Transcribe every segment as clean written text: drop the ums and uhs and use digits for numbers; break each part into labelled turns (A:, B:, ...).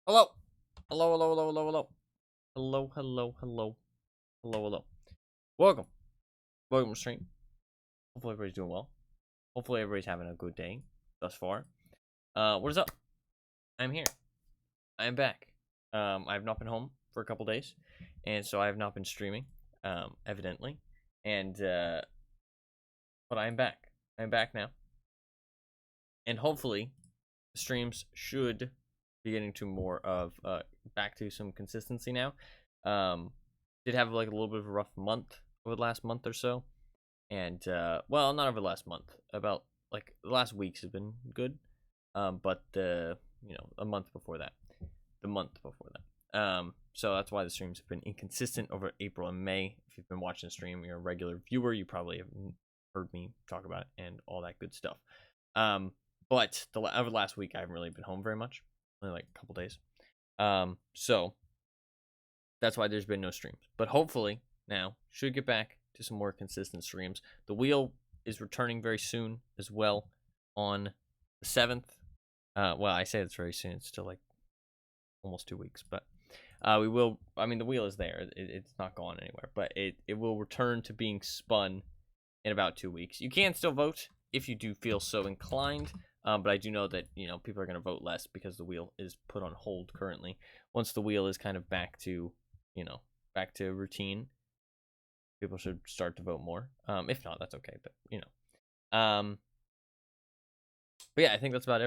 A: Hello. Hello, hello, hello, hello, hello. Hello, hello, hello. Hello, hello. Welcome. Welcome to stream. Hopefully everybody's doing well. Hopefully everybody's having a good day thus far. What is up? I'm here. I'm back. I've not been home for a couple days, and so I have not been streaming, evidently. And but I'm back. I'm back now. And hopefully the streams should be getting to more of back to some consistency now. Did have like a little bit of a rough month over the last month or so, and well, not over the last month, about like the last weeks have been good, but the a month before that, so that's why the streams have been inconsistent over April and May. If you've been watching the stream, you're a regular viewer, you probably have heard me talk about it and all that good stuff. But over the last week, I haven't really been home very much, only like a couple days. So that's why there's been no streams. But hopefully now should get back to some more consistent streams. The wheel is returning very soon as well on the 7th. Well, I say it's very soon. It's still like almost 2 weeks, but we will. I mean, the wheel is there. It's not gone anywhere, but it will return to being spun in about 2 weeks. You can still vote if you do feel so inclined. But I do know that people are going to vote less because the wheel is put on hold currently. Once the wheel is kind of back to routine, people should start to vote more. If not, that's okay. But but yeah, I think that's about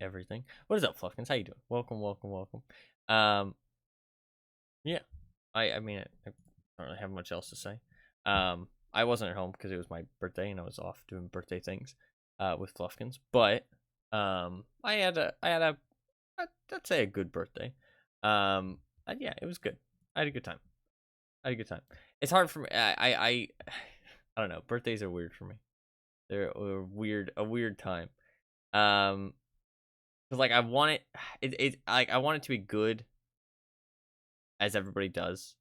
A: everything. What is up, Fluffkins? How you doing? Welcome, welcome, welcome. Yeah, I mean, I don't really have much else to say. I wasn't at home because it was my birthday and I was off doing birthday things with Fluffkins. But I had a let's say a good birthday. Yeah, it was good. I had a good time. It's hard for me. I don't know. Birthdays are weird for me. They're a weird time. Cause like I want I want it to be good, as everybody does.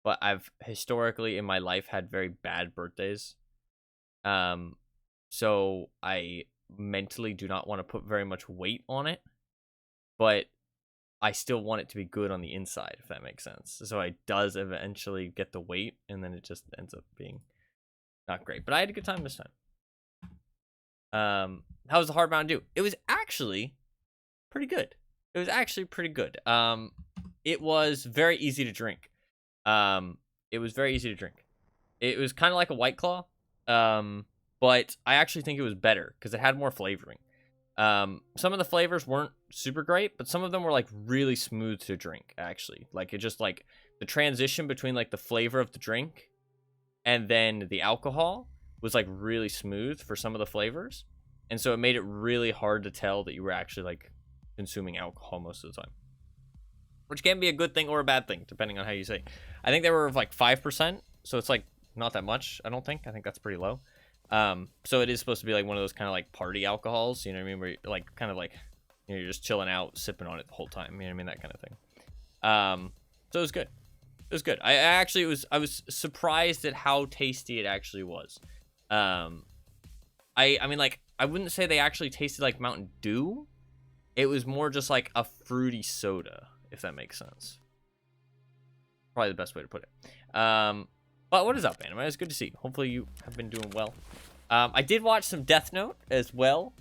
A: But I've historically in my life had very bad birthdays. So I mentally do not want to put very much weight on it, but I still want it to be good on the inside, if that makes sense. So it does eventually get the weight, and then it just ends up being not great. But I had a good time this time. How was the Hard Mountain Dew? It was actually pretty good. It was very easy to drink. It was very easy to drink. It was kind of like a White Claw, but I actually think it was better because it had more flavoring. Some of the flavors weren't super great, but some of them were like really smooth to drink, actually. Like it just like the transition between like the flavor of the drink and then the alcohol was like really smooth for some of the flavors. And so it made it really hard to tell that you were actually like consuming alcohol most of the time, which can be a good thing or a bad thing, depending on how you say. I think they were like 5%, so it's like not that much, I don't think. I think that's pretty low. So it is supposed to be like one of those kind of like party alcohols, you know what I mean? Where you're like kind of like, you're just chilling out, sipping on it the whole time, you know what I mean? That kind of thing. So it was good. I was surprised at how tasty it actually was. I mean, like, I wouldn't say they actually tasted like Mountain Dew. It was more just like a fruity soda, if that makes sense. Probably the best way to put it. But what is up, anime? It's good to see you. Hopefully you have been doing well. I did watch some Death Note as well,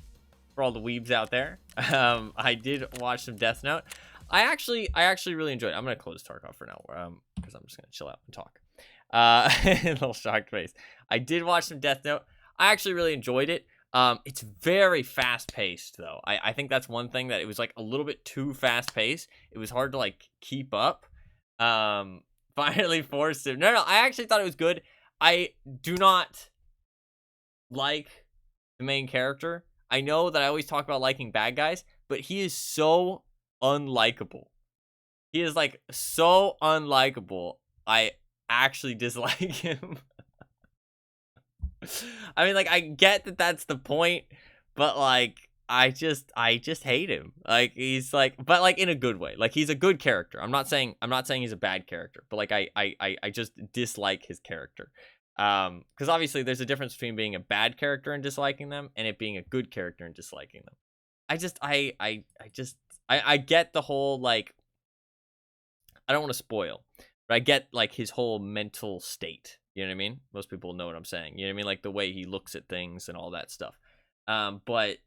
A: for all the weebs out there. I did watch some Death Note. I actually really enjoyed it. I'm gonna close Tarkov for now, because I'm just gonna chill out and talk. A little shocked face. I did watch some Death Note. I actually really enjoyed it. It's very fast paced though. I think that's one thing, that it was like a little bit too fast paced. It was hard to like keep up. Finally forced him. No, I actually thought it was good. I do not like the main character. I know that I always talk about liking bad guys, but he is so unlikable. He is like so unlikable. I actually dislike him. I mean, like, I get that that's the point, but like, I just hate him. Like, he's like, but like in a good way. Like, he's a good character. I'm not saying he's a bad character, but like I just dislike his character. Because obviously there's a difference between being a bad character and disliking them, and it being a good character and disliking them. I get the whole, like, I don't want to spoil, but I get, like, his whole mental state. You know what I mean? Most people know what I'm saying. You know what I mean? Like the way he looks at things and all that stuff. But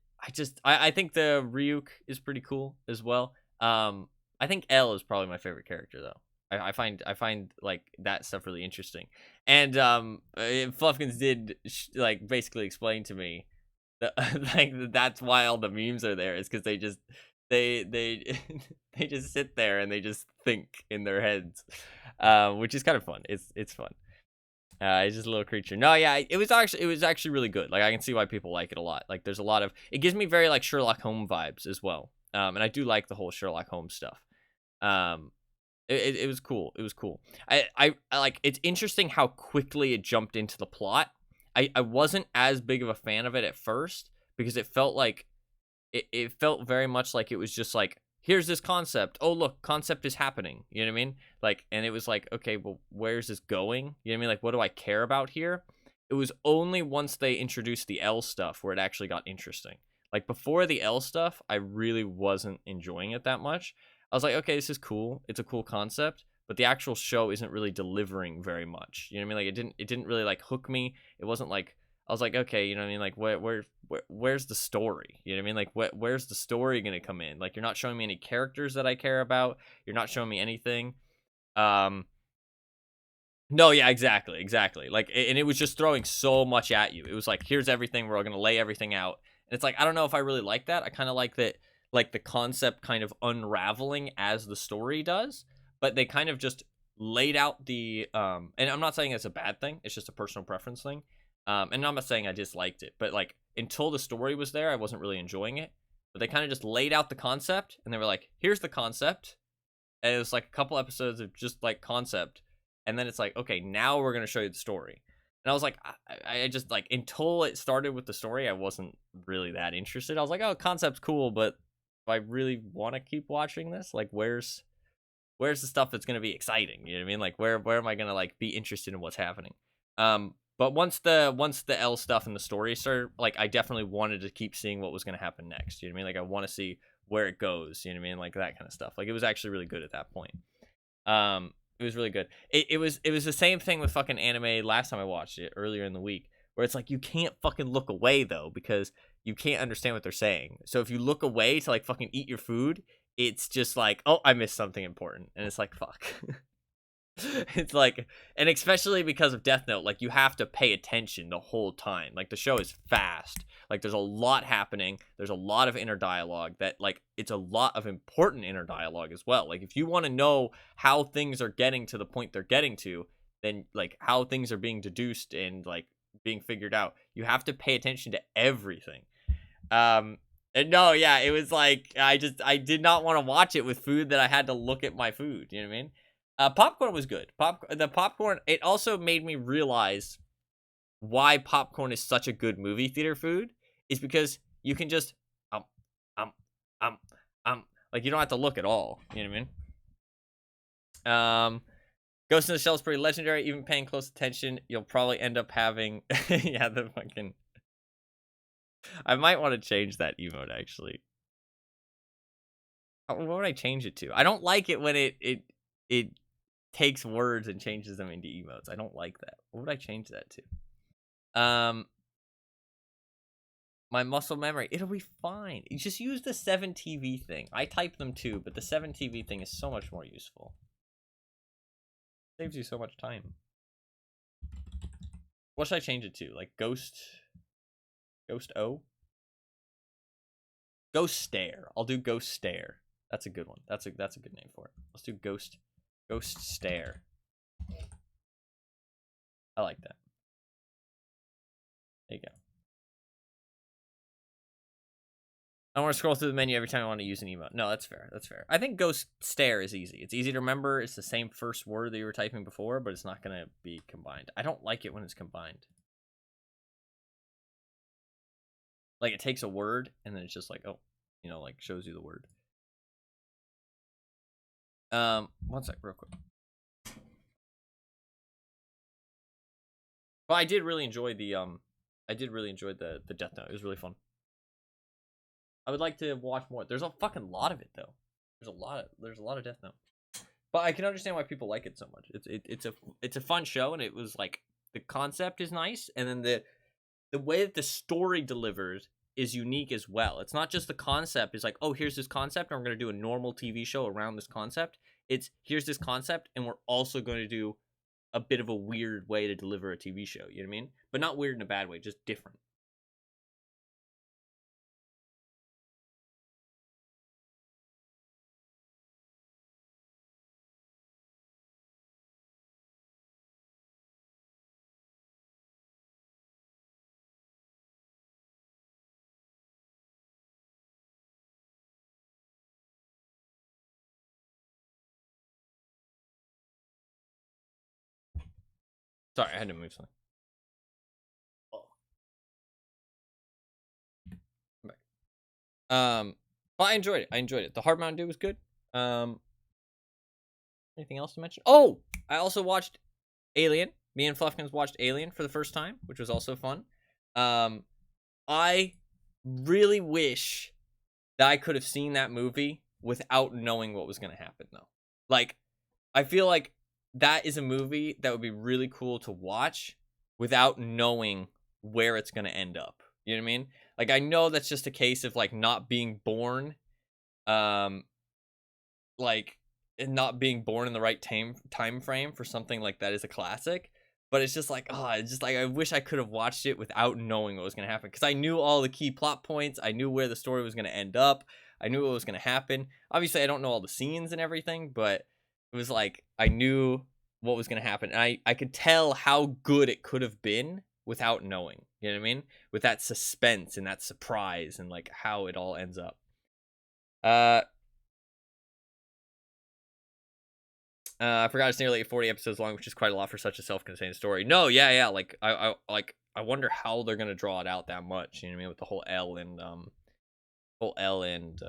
A: I think the Ryuk is pretty cool as well. I think L is probably my favorite character though. I find like that stuff really interesting. And Fluffkins did like basically explain to me that like that's why all the memes are there, is because they they just sit there and they just think in their heads, which is kind of fun. It's fun. He's just a little creature. No, yeah, it was actually really good. Like, I can see why people like it a lot. Like, there's a lot of, it gives me very like Sherlock Holmes vibes as well. And I do like the whole Sherlock Holmes stuff. Um, it was cool. It was cool. I like, it's interesting how quickly it jumped into the plot. I wasn't as big of a fan of it at first because it felt like it felt very much like it was just like, here's this concept. Oh, look, concept is happening. You know what I mean? Like, and it was like, okay, well, where's this going? You know what I mean? Like, what do I care about here? It was only once they introduced the L stuff where it actually got interesting. Like, before the L stuff, I really wasn't enjoying it that much. I was like, okay, this is cool. It's a cool concept, but the actual show isn't really delivering very much. You know what I mean? Like, it didn't really like hook me. It wasn't like, I was like, okay, you know what I mean? Like, where's the story? You know what I mean? Like, where's the story gonna come in? Like, you're not showing me any characters that I care about. You're not showing me anything. Um, no, yeah, exactly. Like, and it was just throwing so much at you. It was like, here's everything. We're all gonna lay everything out. And it's like, I don't know if I really like that. I kind of like that, like the concept kind of unraveling as the story does. But they kind of just laid out the and I'm not saying it's a bad thing. It's just a personal preference thing. And I'm not saying I disliked it, but like until the story was there, I wasn't really enjoying it. But they kind of just laid out the concept, and they were like, "Here's the concept," and it was like a couple episodes of just like concept, and then it's like, okay, now we're gonna show you the story. And I was like, I just like, until it started with the story, I wasn't really that interested. I was like, oh, concept's cool, but if I really want to keep watching this, like, where's the stuff that's gonna be exciting? You know what I mean? Like, where am I gonna like be interested in what's happening? But once the L stuff and the story started, like, I definitely wanted to keep seeing what was gonna happen next. You know what I mean? Like, I want to see where it goes. You know what I mean? Like that kind of stuff. Like, it was actually really good at that point. It was really good. It was the same thing with fucking anime last time I watched it earlier in the week, where it's like you can't fucking look away though because you can't understand what they're saying. So if you look away to like fucking eat your food, it's just like, oh, I missed something important, and it's like, fuck. It's like, and especially because of Death Note, like, you have to pay attention the whole time. Like, the show is fast. Like, there's a lot happening. There's a lot of inner dialogue that, like, it's a lot of important inner dialogue as well. Like, if you want to know how things are getting to the point they're getting to, then like how things are being deduced and like being figured out, you have to pay attention to everything. Um, and no, yeah, it was like I did not want to watch it with food that I had to look at my food. You know what I mean? Popcorn was good. The popcorn. It also made me realize why popcorn is such a good movie theater food. Is because you can just um um um like, you don't have to look at all. You know what I mean? Ghost in the Shell is pretty legendary. Even paying close attention, you'll probably end up having yeah, the fucking. I might want to change that emote actually. What would I change it to? I don't like it when it takes words and changes them into emotes. I don't like that. What would I change that to? My muscle memory. It'll be fine. You just use the 7TV thing. I type them too, but the 7TV thing is so much more useful. Saves you so much time. What should I change it to? Like Ghost O? Ghost Stare. I'll do Ghost Stare. That's a good one. That's a good name for it. Let's do Ghost Stare. I like that. There you go. I don't want to scroll through the menu every time I want to use an emote. No, that's fair. That's fair. I think Ghost Stare is easy. It's easy to remember. It's the same first word that you were typing before, but it's not going to be combined. I don't like it when it's combined. Like, it takes a word, and then it's just like, oh, you know, like, shows you the word. One sec, real quick. Well, I did really enjoy the Death Note. It was really fun. I would like to watch more. There's a fucking lot of it though. There's a lot of Death Note. But I can understand why people like it so much. It's a fun show, and it was like the concept is nice, and then the way that the story delivers is unique as well. It's not just the concept. It's like, oh, here's this concept, and we're gonna do a normal TV show around this concept. It's here's this concept, and we're also going to do a bit of a weird way to deliver a TV show. You know what I mean? But not weird in a bad way, just different. Sorry, I had to move something. Oh, I'm back. Well, I enjoyed it. I enjoyed it. The Hard Mountain Dew was good. Um, Anything else to mention? Oh, I also watched Alien. Me and Fluffkins watched Alien for the first time, which was also fun. Um, I really wish that I could have seen that movie without knowing what was going to happen, though. Like, I feel like that is a movie that would be really cool to watch without knowing where it's going to end up. You know what I mean? Like, I know that's just a case of like not being born, um, like not being born in the right time frame for something like that is a classic. But it's just like, oh, it's just like I wish I could have watched it without knowing what was going to happen, because I knew all the key plot points. I knew where the story was going to end up. I knew what was going to happen. Obviously, I don't know all the scenes and everything, but it was like I knew what was going to happen. And I could tell how good it could have been without knowing. You know what I mean? With that suspense and that surprise and like how it all ends up. Uh, I forgot it's nearly 40 episodes long, which is quite a lot for such a self-contained story. No, yeah. Like I wonder how they're gonna draw it out that much. You know what I mean? With the whole L and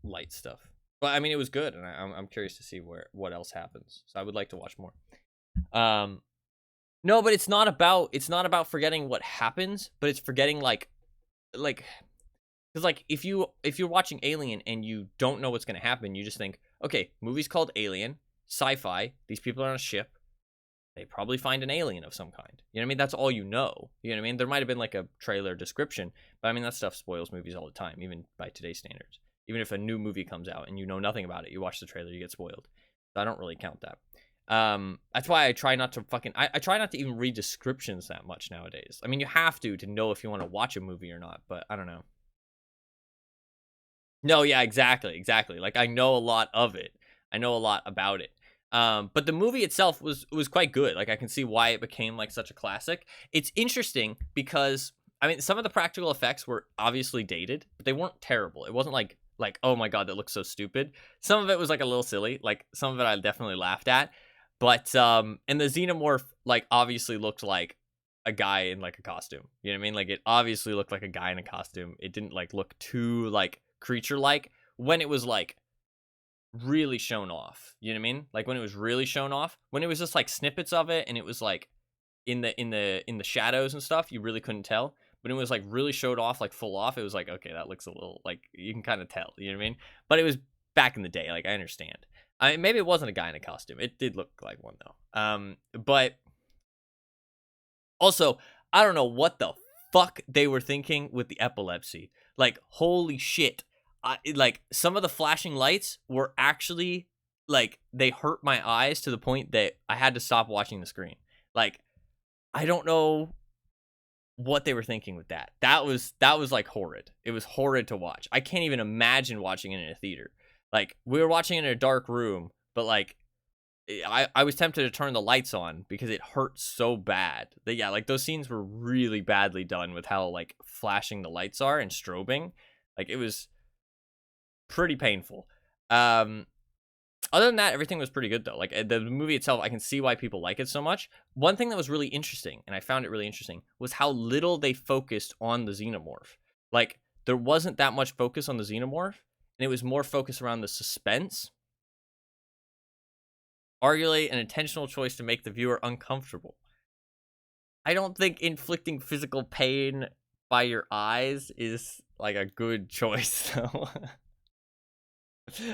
A: light stuff. But I mean, it was good, and I'm curious to see what else happens. So I would like to watch more. No, but it's not about forgetting what happens, but it's forgetting like because like if you're watching Alien and you don't know what's gonna happen, you just think, okay, movie's called Alien, sci-fi. These people are on a ship. They probably find an alien of some kind. You know what I mean? That's all you know. You know what I mean? There might have been like a trailer description, but I mean that stuff spoils movies all the time, even by today's standards. Even if a new movie comes out and you know nothing about it, you watch the trailer, you get spoiled. So I don't really count that. That's why I try not to I try not to even read descriptions that much nowadays. I mean, you have to know if you want to watch a movie or not, but I don't know. No, yeah, exactly. Like I know a lot of it. I know a lot about it. But the movie itself was quite good. Like I can see why it became like such a classic. It's interesting because I mean some of the practical effects were obviously dated, but they weren't terrible. It wasn't like oh my god, that looks so stupid. Some of it was like a little silly. Like some of it I definitely laughed at. But and the xenomorph like obviously looked like a guy in like a costume. You know what I mean? Like it obviously looked like a guy in a costume. It didn't like look too like creature like when it was like really shown off. You know what I mean? Like when it was really shown off. When it was just like snippets of it and it was like in the shadows and stuff, you really couldn't tell. But it was like really showed off, like full off. It was like, okay, that looks a little like you can kind of tell. You know what I mean? But it was back in the day. Like I understand. Maybe it wasn't a guy in a costume. It did look like one though. But also, I don't know what the fuck they were thinking with the epilepsy. Like, holy shit. Like, some of the flashing lights were actually, like, they hurt my eyes to the point that I had to stop watching the screen. Like, I don't know what they were thinking with that. That was like horrid. It was horrid to watch. I can't even imagine watching it in a theater. Like, we were watching it in a dark room, but like I was tempted to turn the lights on because it hurt so bad. But yeah, like those scenes were really badly done with how like flashing the lights are and strobing. Like it was pretty painful. Other than that, everything was pretty good though. Like the movie itself, I can see why people like it so much. One thing that was really interesting, and I found it really interesting, was how little they focused on the xenomorph. Like there wasn't that much focus on the xenomorph, and it was more focused around the suspense. Arguably an intentional choice to make the viewer uncomfortable. I don't think inflicting physical pain by your eyes is like a good choice though.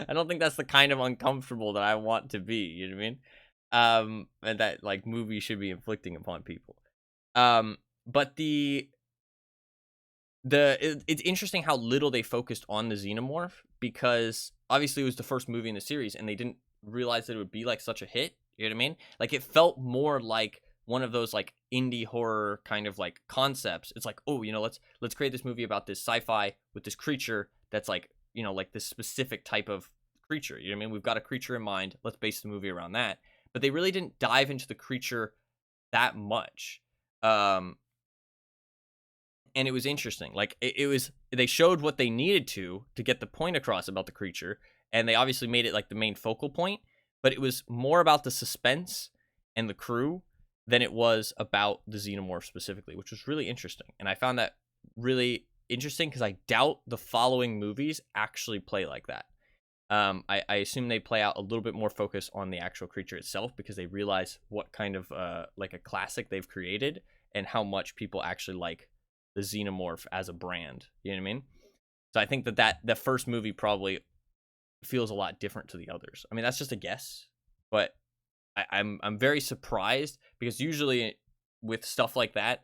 A: I don't think that's the kind of uncomfortable that I want to be, you know what I mean? And that like movies should be inflicting upon people. But it's interesting how little they focused on the xenomorph, because obviously it was the first movie in the series and they didn't realize that it would be like such a hit. You know what I mean? Like it felt more like one of those like indie horror kind of like concepts. It's like, oh, let's create this movie about this sci-fi with this creature that's like, like this specific type of creature. You know what I mean? We've got a creature in mind. Let's base the movie around that. But they really didn't dive into the creature that much. And it was interesting. Like it was, they showed what they needed to get the point across about the creature, and they obviously made it like the main focal point, but it was more about the suspense and the crew than it was about the xenomorph specifically, which was really interesting. And I found that really interesting because I doubt the following movies actually play like that. I assume they play out a little bit more focus on the actual creature itself, because they realize what kind of like a classic they've created and how much people actually like the xenomorph as a brand. You know what I mean? So I think that the first movie probably feels a lot different to the others. I mean, that's just a guess, but I'm very surprised, because usually with stuff like that,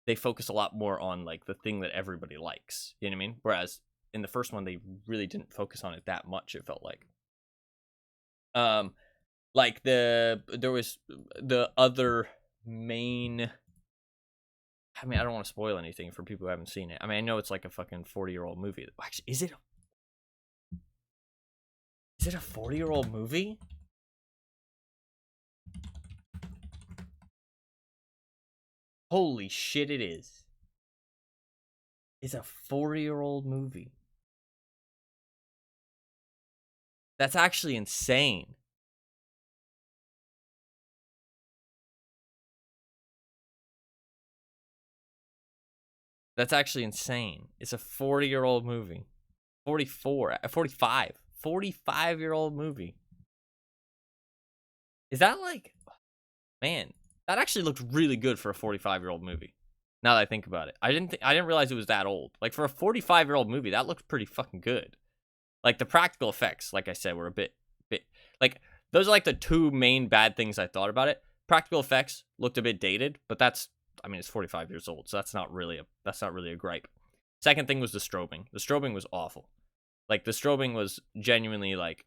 A: they focus a lot more on like the thing that everybody likes. You know what I mean? Whereas in the first one, they really didn't focus on it that much, it felt like. Like there was the other main, I mean, I don't want to spoil anything for people who haven't seen it. I mean, I know it's like a fucking 40-year-old movie. Actually, is it a 40-year-old movie? Holy shit, it is. It's a 40-year-old movie. That's actually insane. That's actually insane. It's a 40-year-old movie. 45-year-old movie. Is that like, man, that actually looked really good for a 45-year-old movie. Now that I think about it, I didn't realize it was that old. Like for a 45-year-old movie, that looked pretty fucking good. Like the practical effects, like I said, were a bit like, those are like the two main bad things I thought about it. Practical effects looked a bit dated, but I mean, it's 45 years old, so that's not really a gripe. Second thing was the strobing. The strobing was awful. Like the strobing was genuinely like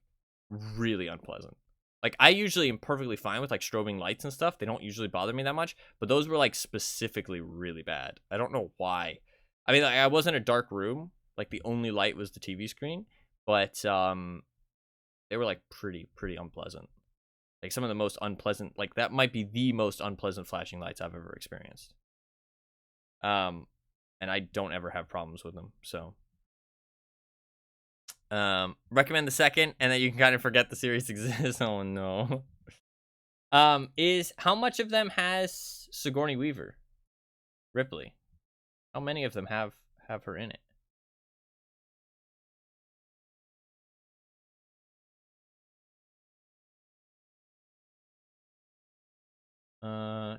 A: really unpleasant. Like I usually am perfectly fine with like strobing lights and stuff. They don't usually bother me that much, but those were like specifically really bad. I don't know why. I mean, like, I was in a dark room. Like the only light was the TV screen, but they were like pretty unpleasant. Like some of the most unpleasant, like that might be the most unpleasant flashing lights I've ever experienced. And I don't ever have problems with them. So recommend the second, and then you can kind of forget the series exists. Oh no. Is how much of them has Sigourney Weaver? Ripley. How many of them have her in it?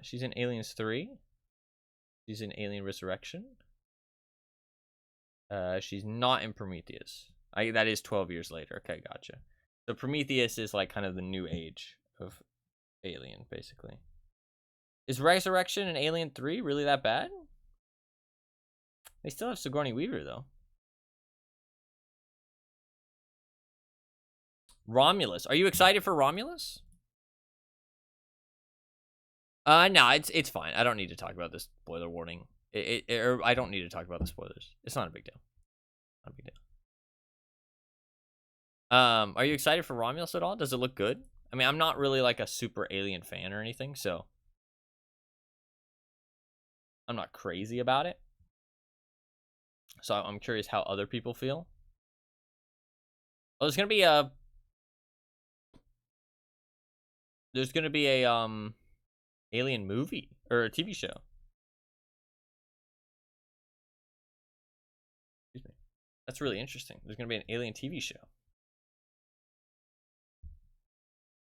A: She's in Aliens 3. She's in Alien Resurrection. She's not in Prometheus. That is 12 years later. Okay, gotcha. So Prometheus is like kind of the new age of Alien, basically. Is Resurrection and Alien 3 really that bad? They still have Sigourney Weaver, though. Romulus. Are you excited for Romulus? No, it's fine. I don't need to talk about this spoiler warning. I don't need to talk about the spoilers. It's not a big deal. Not a big deal. Are you excited for Romulus at all? Does it look good? I mean, I'm not really like a super Alien fan or anything, so I'm not crazy about it. So I'm curious how other people feel. Oh, there's gonna be a Alien movie or a TV show. Excuse me. That's really interesting. There's gonna be an Alien TV show.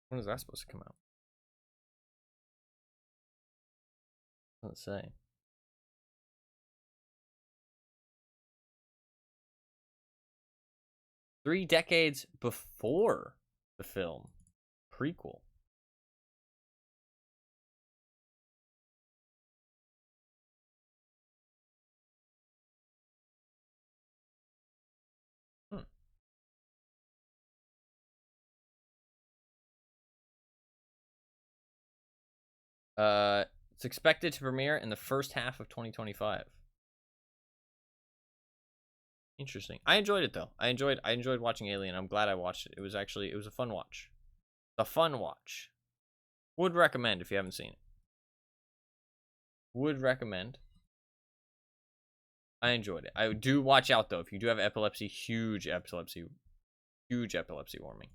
A: When is that supposed to come out? Let's say. 3 decades before the film. Prequel. It's expected to premiere in the first half of 2025. Interesting. I enjoyed it though. I enjoyed watching Alien. I'm glad I watched it. It was a fun watch. A fun watch. Would recommend if you haven't seen it. Would recommend. I enjoyed it. I do watch out though. If you do have epilepsy, huge epilepsy warning.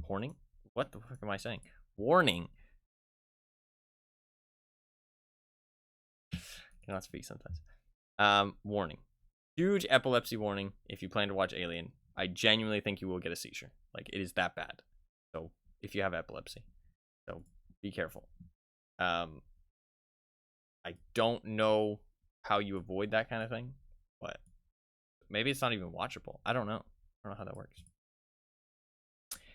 A: Warning? What the fuck am I saying? Warning. Cannot speak sometimes. Warning. Huge epilepsy warning if you plan to watch Alien. I genuinely think you will get a seizure. Like, it is that bad. So, if you have epilepsy. So, be careful. I don't know how you avoid that kind of thing, but maybe it's not even watchable. I don't know. I don't know how that works.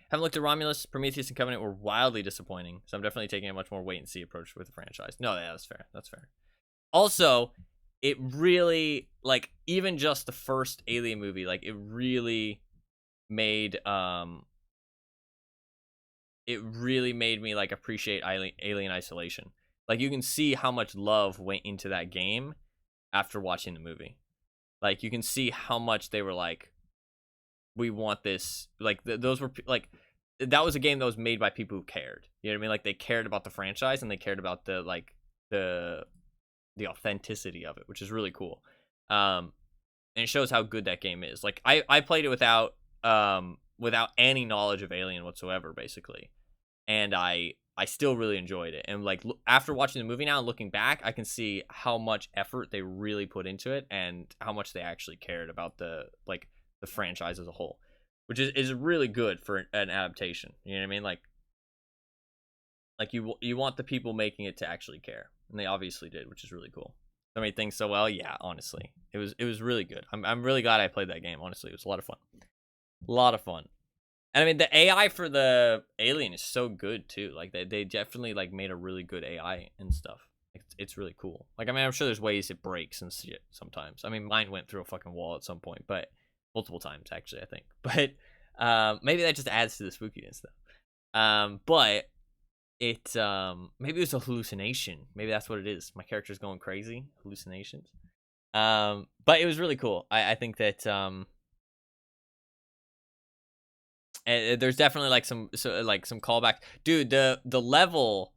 A: Haven't looked at Romulus. Prometheus and Covenant were wildly disappointing, so I'm definitely taking a much more wait-and-see approach with the franchise. No, yeah, that's fair. That's fair. Also, it really, like, even just the first Alien movie, like, it really made me, like, appreciate Alien Isolation. Like, you can see how much love went into that game after watching the movie. Like, you can see how much they were like, we want this. Like, those were, like, that was a game that was made by people who cared. You know what I mean? Like, they cared about the franchise, and they cared about the, like, the authenticity of it, which is really cool. And it shows how good that game is. Like, I played it without any knowledge of Alien whatsoever, basically. And I still really enjoyed it. And, like, after watching the movie now and looking back, I can see how much effort they really put into it and how much they actually cared about the franchise as a whole, which is really good for an adaptation. You know what I mean? Like you want the people making it to actually care, and they obviously did, which is really cool. They made things so well. Yeah, honestly, it was really good. I'm really glad I played that game. Honestly, it was a lot of fun. And I mean, the AI for the Alien is so good too. Like, they definitely, like, made a really good AI and stuff. It's really cool. Like, I mean, I'm sure there's ways it breaks and shit sometimes. I mean, mine went through a fucking wall at some point, but multiple times actually, I think. But maybe that just adds to the spookiness though. But it maybe it was a hallucination. Maybe that's what it is. My character's going crazy. Hallucinations. But it was really cool. I think that there's definitely, like, some callback. Dude, the level,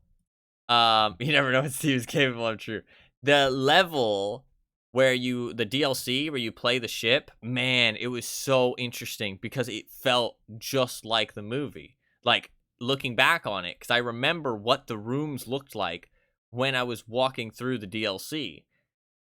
A: you never know what Steve's capable of. True. The level where the DLC where you play the ship, man, it was so interesting because it felt just like the movie. Like, looking back on it, because I remember what the rooms looked like when I was walking through the DLC,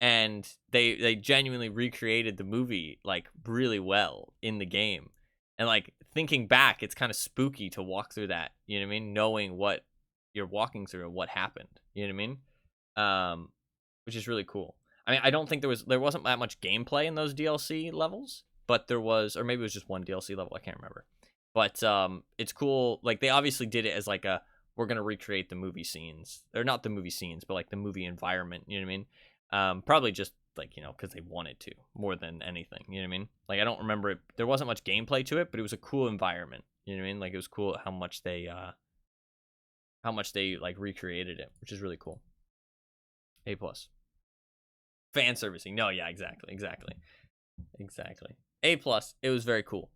A: and they genuinely recreated the movie, like, really well in the game. And, like, thinking back, it's kind of spooky to walk through that, you know what I mean, knowing what you're walking through and what happened, you know what I mean, which is really cool. I mean, I don't think there wasn't that much gameplay in those DLC levels, but there was, or maybe it was just one DLC level, I can't remember. But it's cool. Like, they obviously did it as, like, we're gonna recreate the movie scenes, or not the movie scenes, but, like, the movie environment. You know what I mean? Probably just, like, you know, because they wanted to more than anything. You know what I mean? Like, I don't remember it. There wasn't much gameplay to it, but it was a cool environment. You know what I mean? Like, it was cool how much they like recreated it, which is really cool. A plus. Fan servicing. No, yeah, exactly. A plus. It was very cool.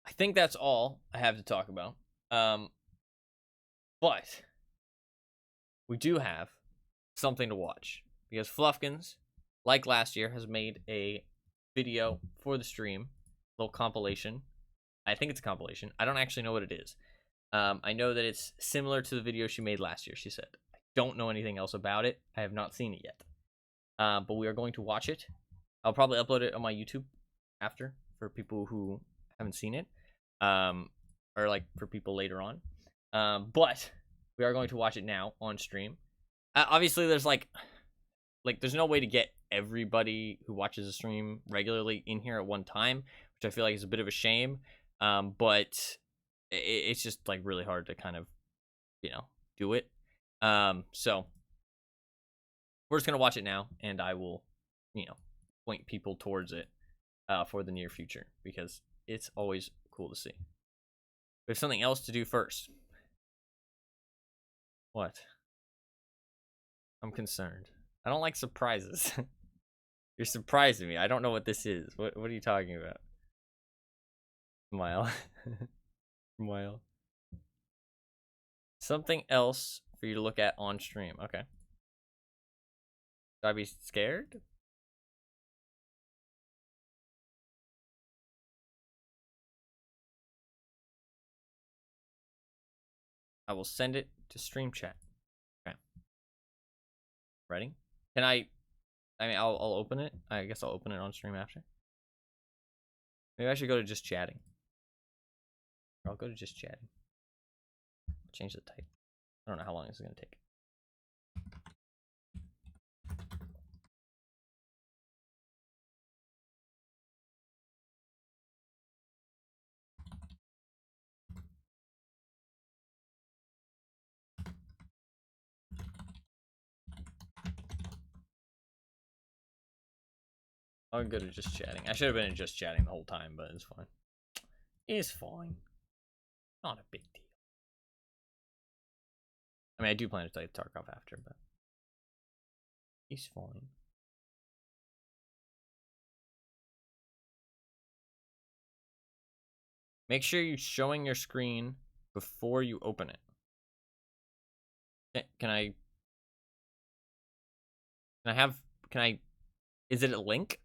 A: I think that's all I have to talk about. But we do have something to watch, because Fluffkins, like last year, has made a video for the stream, little compilation. I think it's a compilation. I don't actually know what it is. I know that it's similar to the video she made last year, she said. I don't know anything else about it. I have not seen it yet. But we are going to watch it. I'll probably upload it on my YouTube after, for people who haven't seen it. Or, like, for people later on. But we are going to watch it now on stream. Obviously, there's, like, like, there's no way to get everybody who watches a stream regularly in here at one time, which I feel like is a bit of a shame. But it's just like really hard to kind of, do it. So we're just gonna watch it now, and I will, point people towards it for the near future, because it's always cool to see. We have something else to do first. What? I'm concerned. I don't like surprises. You're surprising me. I don't know what this is. What are you talking about? Smile. Smile. Something else for you to look at on stream. Okay. Should I be scared? I will send it to stream chat. Okay. Ready? Can I mean, I'll open it. I guess I'll open it on stream after. Maybe I should go to just chatting. Or I'll go to just chatting. Change the type. I don't know how long this is going to take. I'll go to just chatting. I should have been in just chatting the whole time, but it's fine. It's fine. Not a big deal. I mean, I do plan to play Tarkov after, but he's fine. Make sure you're showing your screen before you open it. Can I is it a link?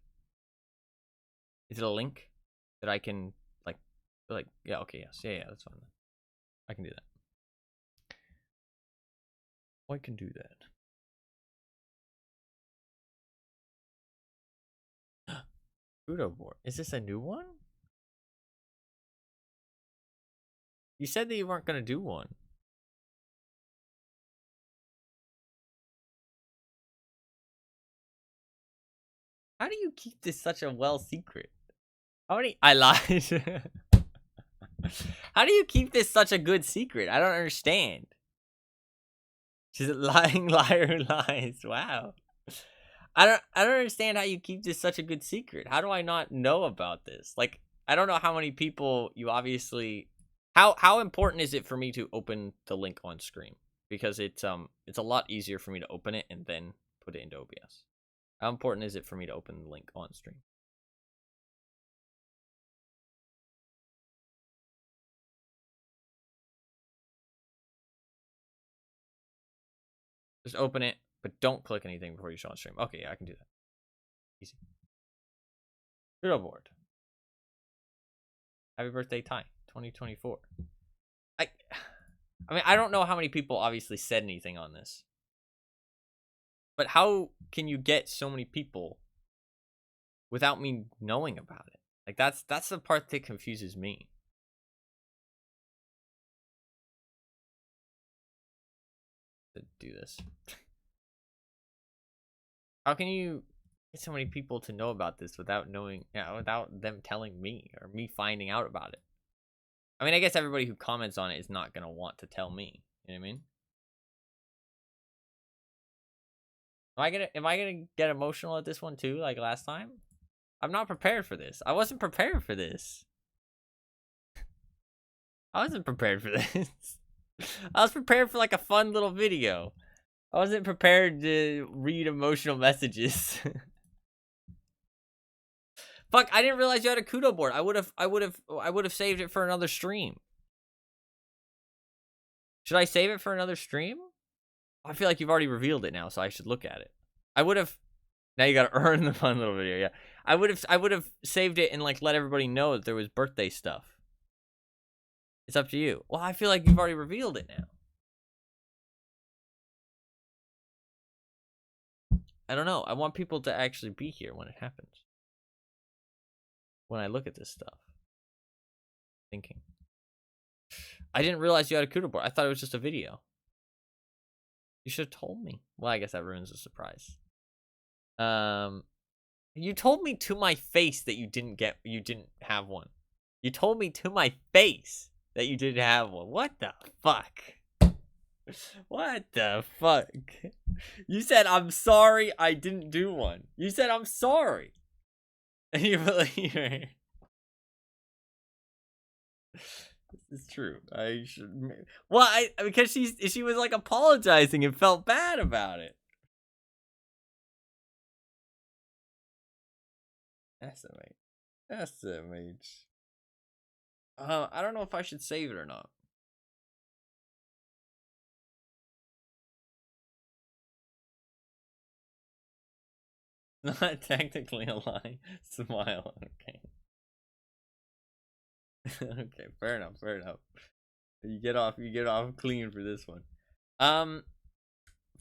A: Is it a link that I can yeah, okay, yes. Yeah, that's fine. I can do that. I can do that. Udo board. Is this a new one? You said that you weren't gonna do one. How do you keep this such a well secret? I lied. How do you keep this such a good secret? I don't understand. She's a lying liar who lies. Wow. I don't understand how you keep this such a good secret. How do I not know about this? Like, I don't know how many people you obviously. How important is it for me to open the link on screen? Because it's a lot easier for me to open it and then put it into OBS. How important is it for me to open the link on stream? Just open it, but don't click anything before you show on stream. Okay, yeah, I can do that. Easy. Hero board. Happy birthday, Ty. 2024. I mean, I don't know how many people obviously said anything on this. But how can you get so many people without me knowing about it? Like, that's the part that confuses me. To do this. How can you get so many people to know about this without knowing, without them telling me or me finding out about it? I mean, I guess everybody who comments on it is not gonna want to tell me. You know what I mean? Am I gonna get emotional at this one too, like last time? I'm not prepared for this. I wasn't prepared for this. I wasn't prepared for this. I was prepared for like a fun little video. I wasn't prepared to read emotional messages. Fuck, I didn't realize you had a Kudo board. I would have saved it for another stream. Should I save it for another stream? I feel like you've already revealed it now, so I should look at it. I would have. Now you gotta earn the fun little video. Yeah, I would have saved it and like let everybody know that there was birthday stuff. It's up to you. Well, I feel like you've already revealed it now. I don't know. I want people to actually be here when it happens. When I look at this stuff. Thinking. I didn't realize you had a Kudo board. I thought it was just a video. You should have told me. Well, I guess that ruins the surprise. You told me to my face that you didn't have one. You told me to my face that you didn't have one. What the fuck? What the fuck? You said, I'm sorry I didn't do one. You said, I'm sorry. And you believe me. This is true. I should. Well, because she was like apologizing and felt bad about it. SMH. I don't know if I should save it or not. Not technically a lie. Smile. Okay. Okay, fair enough. You get off clean for this one.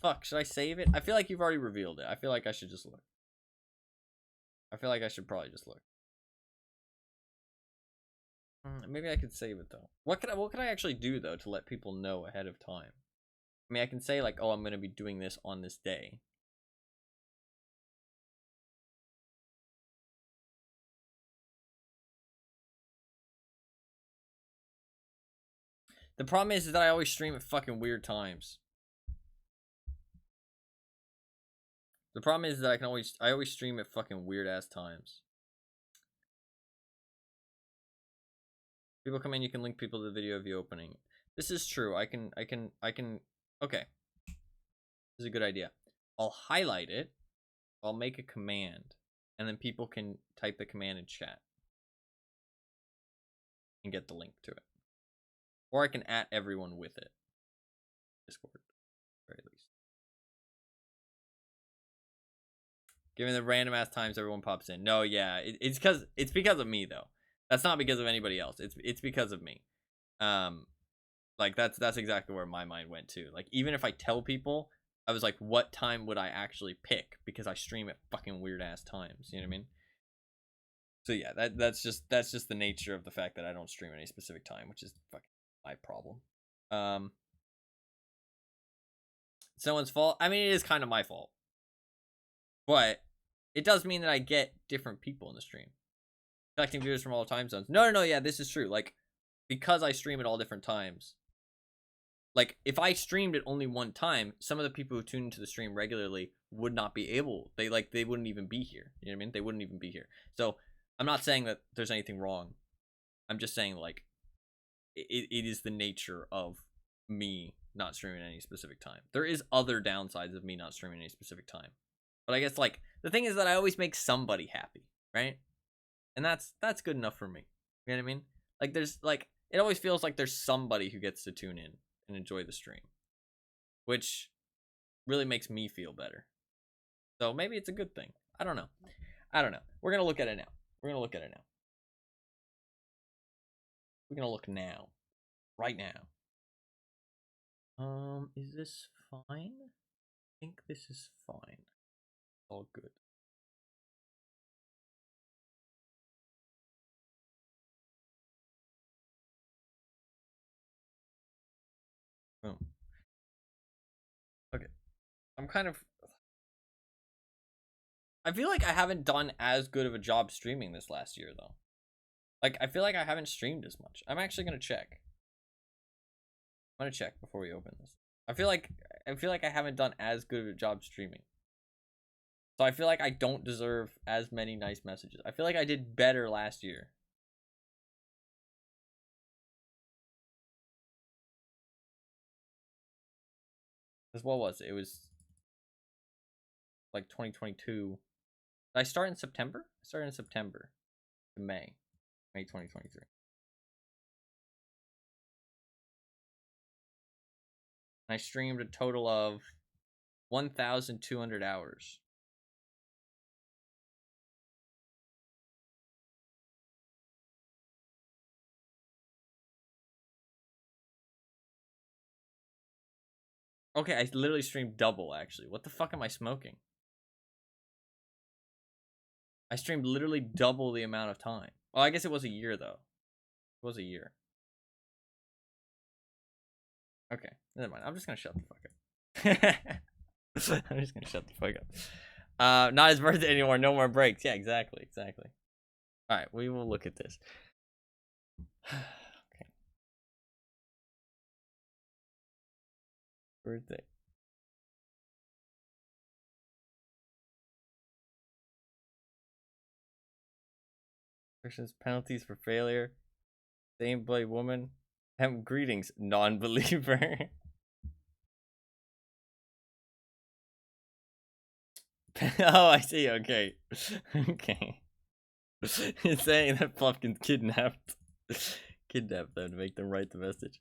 A: Fuck, should I save it? I feel like you've already revealed it. I feel like I should just look. I feel like I should probably just look. Maybe I could save it though. What could I actually do though to let people know ahead of time? I mean, I can say like, oh, I'm gonna be doing this on this day. The problem is that I always stream at fucking weird times. The problem is that I always stream at fucking weird ass times. People come in, you can link people to the video of the opening. This is true. I can. Okay. This is a good idea. I'll highlight it. I'll make a command, and then people can type the command in chat and get the link to it. Or I can @ everyone with it. Discord, at the very least. Given the random ass times everyone pops in. No, yeah, it's because of me though. That's not because of anybody else. It's because of me. Like that's exactly where my mind went to. Like even if I tell people, I was like, what time would I actually pick? Because I stream at fucking weird ass times. You know what I mean? So yeah, that's just the nature of the fact that I don't stream at any specific time, which is fucking my problem. Someone's fault. I mean, it is kind of my fault, but it does mean that I get different people in the stream, collecting viewers from all time zones. No, yeah, this is true. Like, because I stream at all different times. Like, if I streamed at only one time, some of the people who tune into the stream regularly would not be able. They wouldn't even be here. You know what I mean? They wouldn't even be here. So I'm not saying that there's anything wrong. I'm just saying like, it is the nature of me not streaming at any specific time. There is other downsides of me not streaming at any specific time. But I guess like the thing is that I always make somebody happy, right? And that's good enough for me. You know what I mean? Like there's like it always feels like there's somebody who gets to tune in and enjoy the stream, which really makes me feel better. So maybe it's a good thing. I don't know. We're gonna look at it now. We're gonna look now. Right now. Is this fine? I think this is fine. All good. Oh. Okay. I feel like I haven't done as good of a job streaming this last year though. Like I feel like I haven't streamed as much. I'm actually gonna check. I'm gonna check before we open this. I feel like I haven't done as good of a job streaming. So I feel like I don't deserve as many nice messages. I feel like I did better last year. Because what was it? It was like 2022. Did I start in September? I started in September to May 2023. I streamed a total of 1,200 hours. Okay, I literally streamed double, actually. What the fuck am I smoking? I streamed literally double the amount of time. Oh, I guess it was a year, though. It was a year. Okay, never mind. I'm just gonna shut the fuck up. I'm just gonna shut the fuck up. Not his birthday anymore. No more breaks. Yeah, exactly. Exactly. All right, we will look at this. Okay. Birthday. Christian's penalties for failure. Same bloody woman. Greetings, non-believer. Oh, I see. Okay. Okay. It's saying that Pumpkin kidnapped them to make them write the message.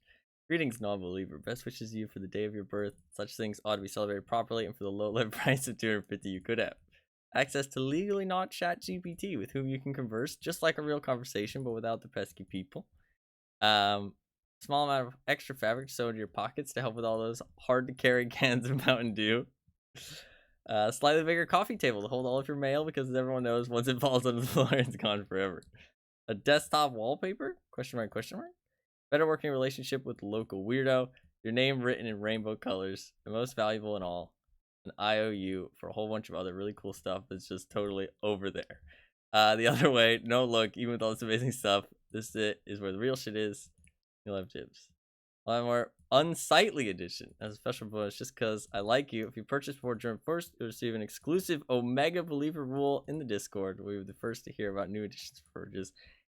A: Greetings, non-believer. Best wishes to you for the day of your birth. Such things ought to be celebrated properly, and for the low price of $250 you could have. Access to legally not chat GPT with whom you can converse, just like a real conversation, but without the pesky people. Small amount of extra fabric sewed into your pockets to help with all those hard to carry cans of Mountain Dew. Slightly bigger coffee table to hold all of your mail, because everyone knows once it falls on the floor, it's gone forever. A desktop wallpaper? Question mark, question mark. Better working relationship with the local weirdo. Your name written in rainbow colors. The most valuable in all. An IOU for a whole bunch of other really cool stuff that's just totally over there. The other way, no look, even with all this amazing stuff, this is where the real shit is. You'll have tips. One more unsightly edition as a special bonus, just because I like you. If you purchase before June 1st, you'll receive an exclusive Omega Believer rule in the Discord. We'll be the first to hear about new editions for purchase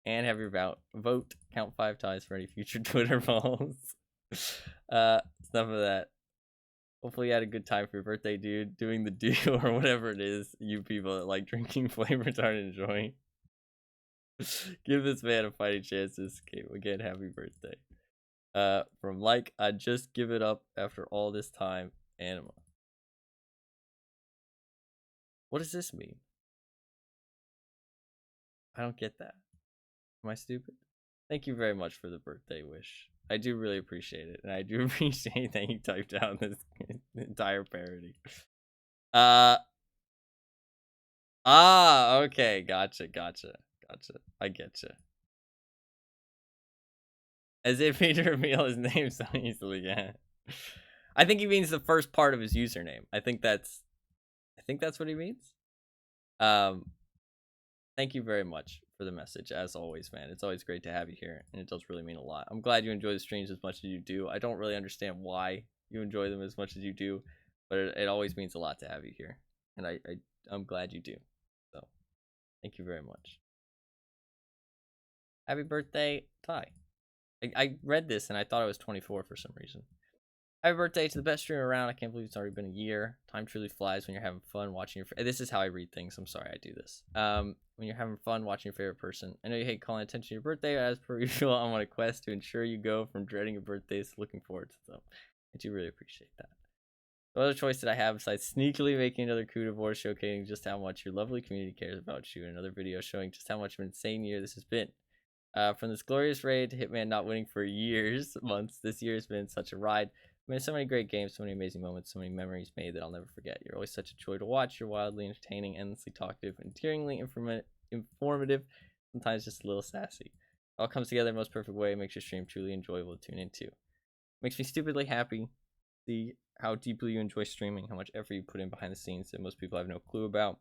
A: and have your vote count 5 times for any future Twitter polls. Enough of that. Hopefully you had a good time for your birthday, dude. Doing the do or whatever it is you people that like drinking flavors aren't enjoying. Give this man a fighting chance to escape. Again, happy birthday. From like, I'd just give it up after all this time. Anima. What does this mean? I don't get that. Am I stupid? Thank you very much for the birthday wish. I do really appreciate it, and I do appreciate that you typed out this entire parody. Okay, gotcha. I getcha. As if he'd reveal his name so easily, yeah. I think he means the first part of his username. I think that's what he means. Thank you very much for the message, as always, man. It's always great to have you here, and it does really mean a lot. I'm glad you enjoy the streams as much as you do. I don't really understand why you enjoy them as much as you do, but it always means a lot to have you here, and I'm glad you do. So, thank you very much. Happy birthday, Ty. I read this and I thought it was 24 for some reason. Happy birthday to the best streamer around. I can't believe it's already been a year. Time truly flies when you're having fun watching your... This is how I read things. I'm sorry I do this. When you're having fun watching your favorite person. I know you hate calling attention to your birthday, but as per usual, I'm on a quest to ensure you go from dreading your birthdays to looking forward to them. I do really appreciate that. What other choice did I have besides sneakily making another coup de board showcasing just how much your lovely community cares about you, and another video showing just how much of an insane year this has been? From this glorious raid to Hitman not winning for years, months, this year has been such a ride. I mean, so many great games, so many amazing moments, so many memories made that I'll never forget. You're always such a joy to watch. You're wildly entertaining, endlessly talkative, endearingly informative, sometimes just a little sassy. It all comes together in the most perfect way. It makes your stream truly enjoyable to tune into. It makes me stupidly happy to see how deeply you enjoy streaming, how much effort you put in behind the scenes that most people have no clue about.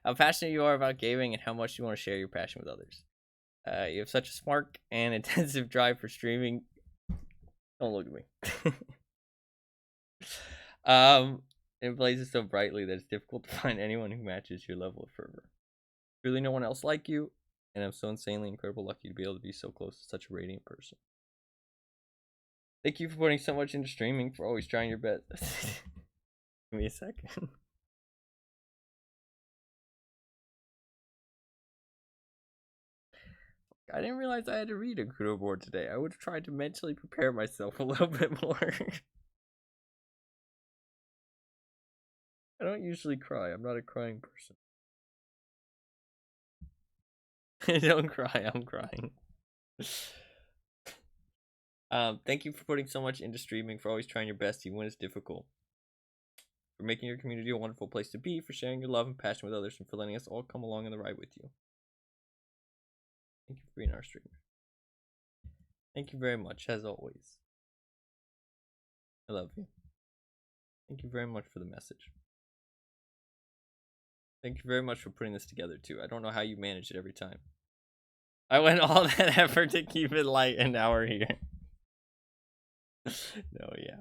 A: How passionate you are about gaming and how much you want to share your passion with others. You have such a spark and intensive drive for streaming. Don't look at me. It blazes so brightly that it's difficult to find anyone who matches your level of fervor. Really no one else like you, and I'm so insanely incredible lucky to be able to be so close to such a radiant person. Thank you for putting so much into streaming, for always trying your best. Give me a second. I didn't realize I had to read a Kudo board today. I would have tried to mentally prepare myself a little bit more. I don't usually cry. I'm not a crying person. Don't cry. I'm crying. Thank you for putting so much into streaming, for always trying your best even when it's difficult, for making your community a wonderful place to be, for sharing your love and passion with others, and for letting us all come along on the ride with you. Thank you for being our streamer. Thank you very much, as always. I love you. Thank you very much for the message. Thank you very much for putting this together, too. I don't know how you manage it every time. I went all that effort to keep it light, and now we're here. No, yeah.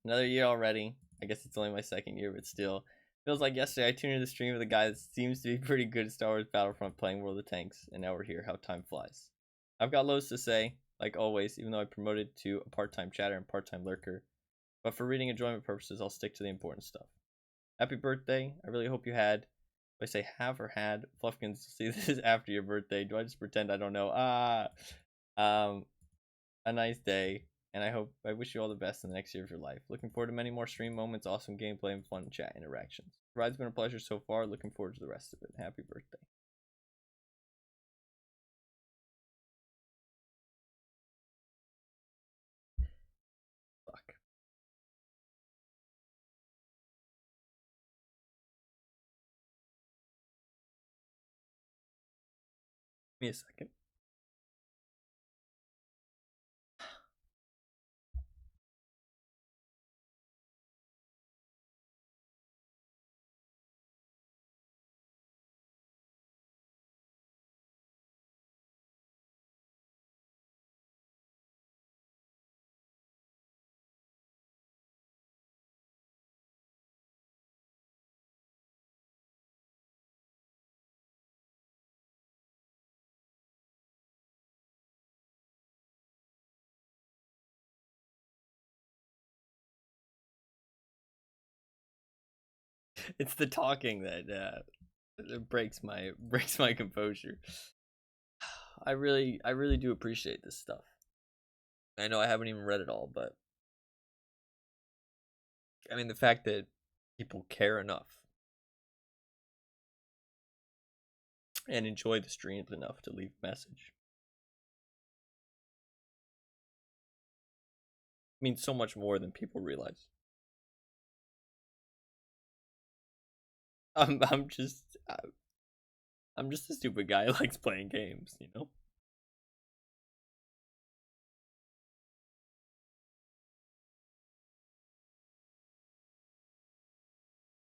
A: Another year already. I guess it's only my second year, but still. Feels like yesterday I tuned into the stream of the guy that seems to be pretty good at Star Wars Battlefront playing World of Tanks, and now we're here. How time flies. I've got loads to say, like always, even though I promoted to a part-time chatter and part-time lurker. But for reading enjoyment purposes, I'll stick to the important stuff. Happy birthday. I really hope you had, if I say have or had, Fluffkins, see this after your birthday. Do I just pretend I don't know? A nice day. And I wish you all the best in the next year of your life. Looking forward to many more stream moments, awesome gameplay, and fun chat interactions. The ride's been a pleasure so far. Looking forward to the rest of it. Happy birthday. Fuck. Give me a second. It's the talking that breaks my composure. I really do appreciate this stuff. I know I haven't even read it all, but I mean the fact that people care enough and enjoy the streams enough to leave a message means so much more than people realize. I'm just a stupid guy who likes playing games, you know?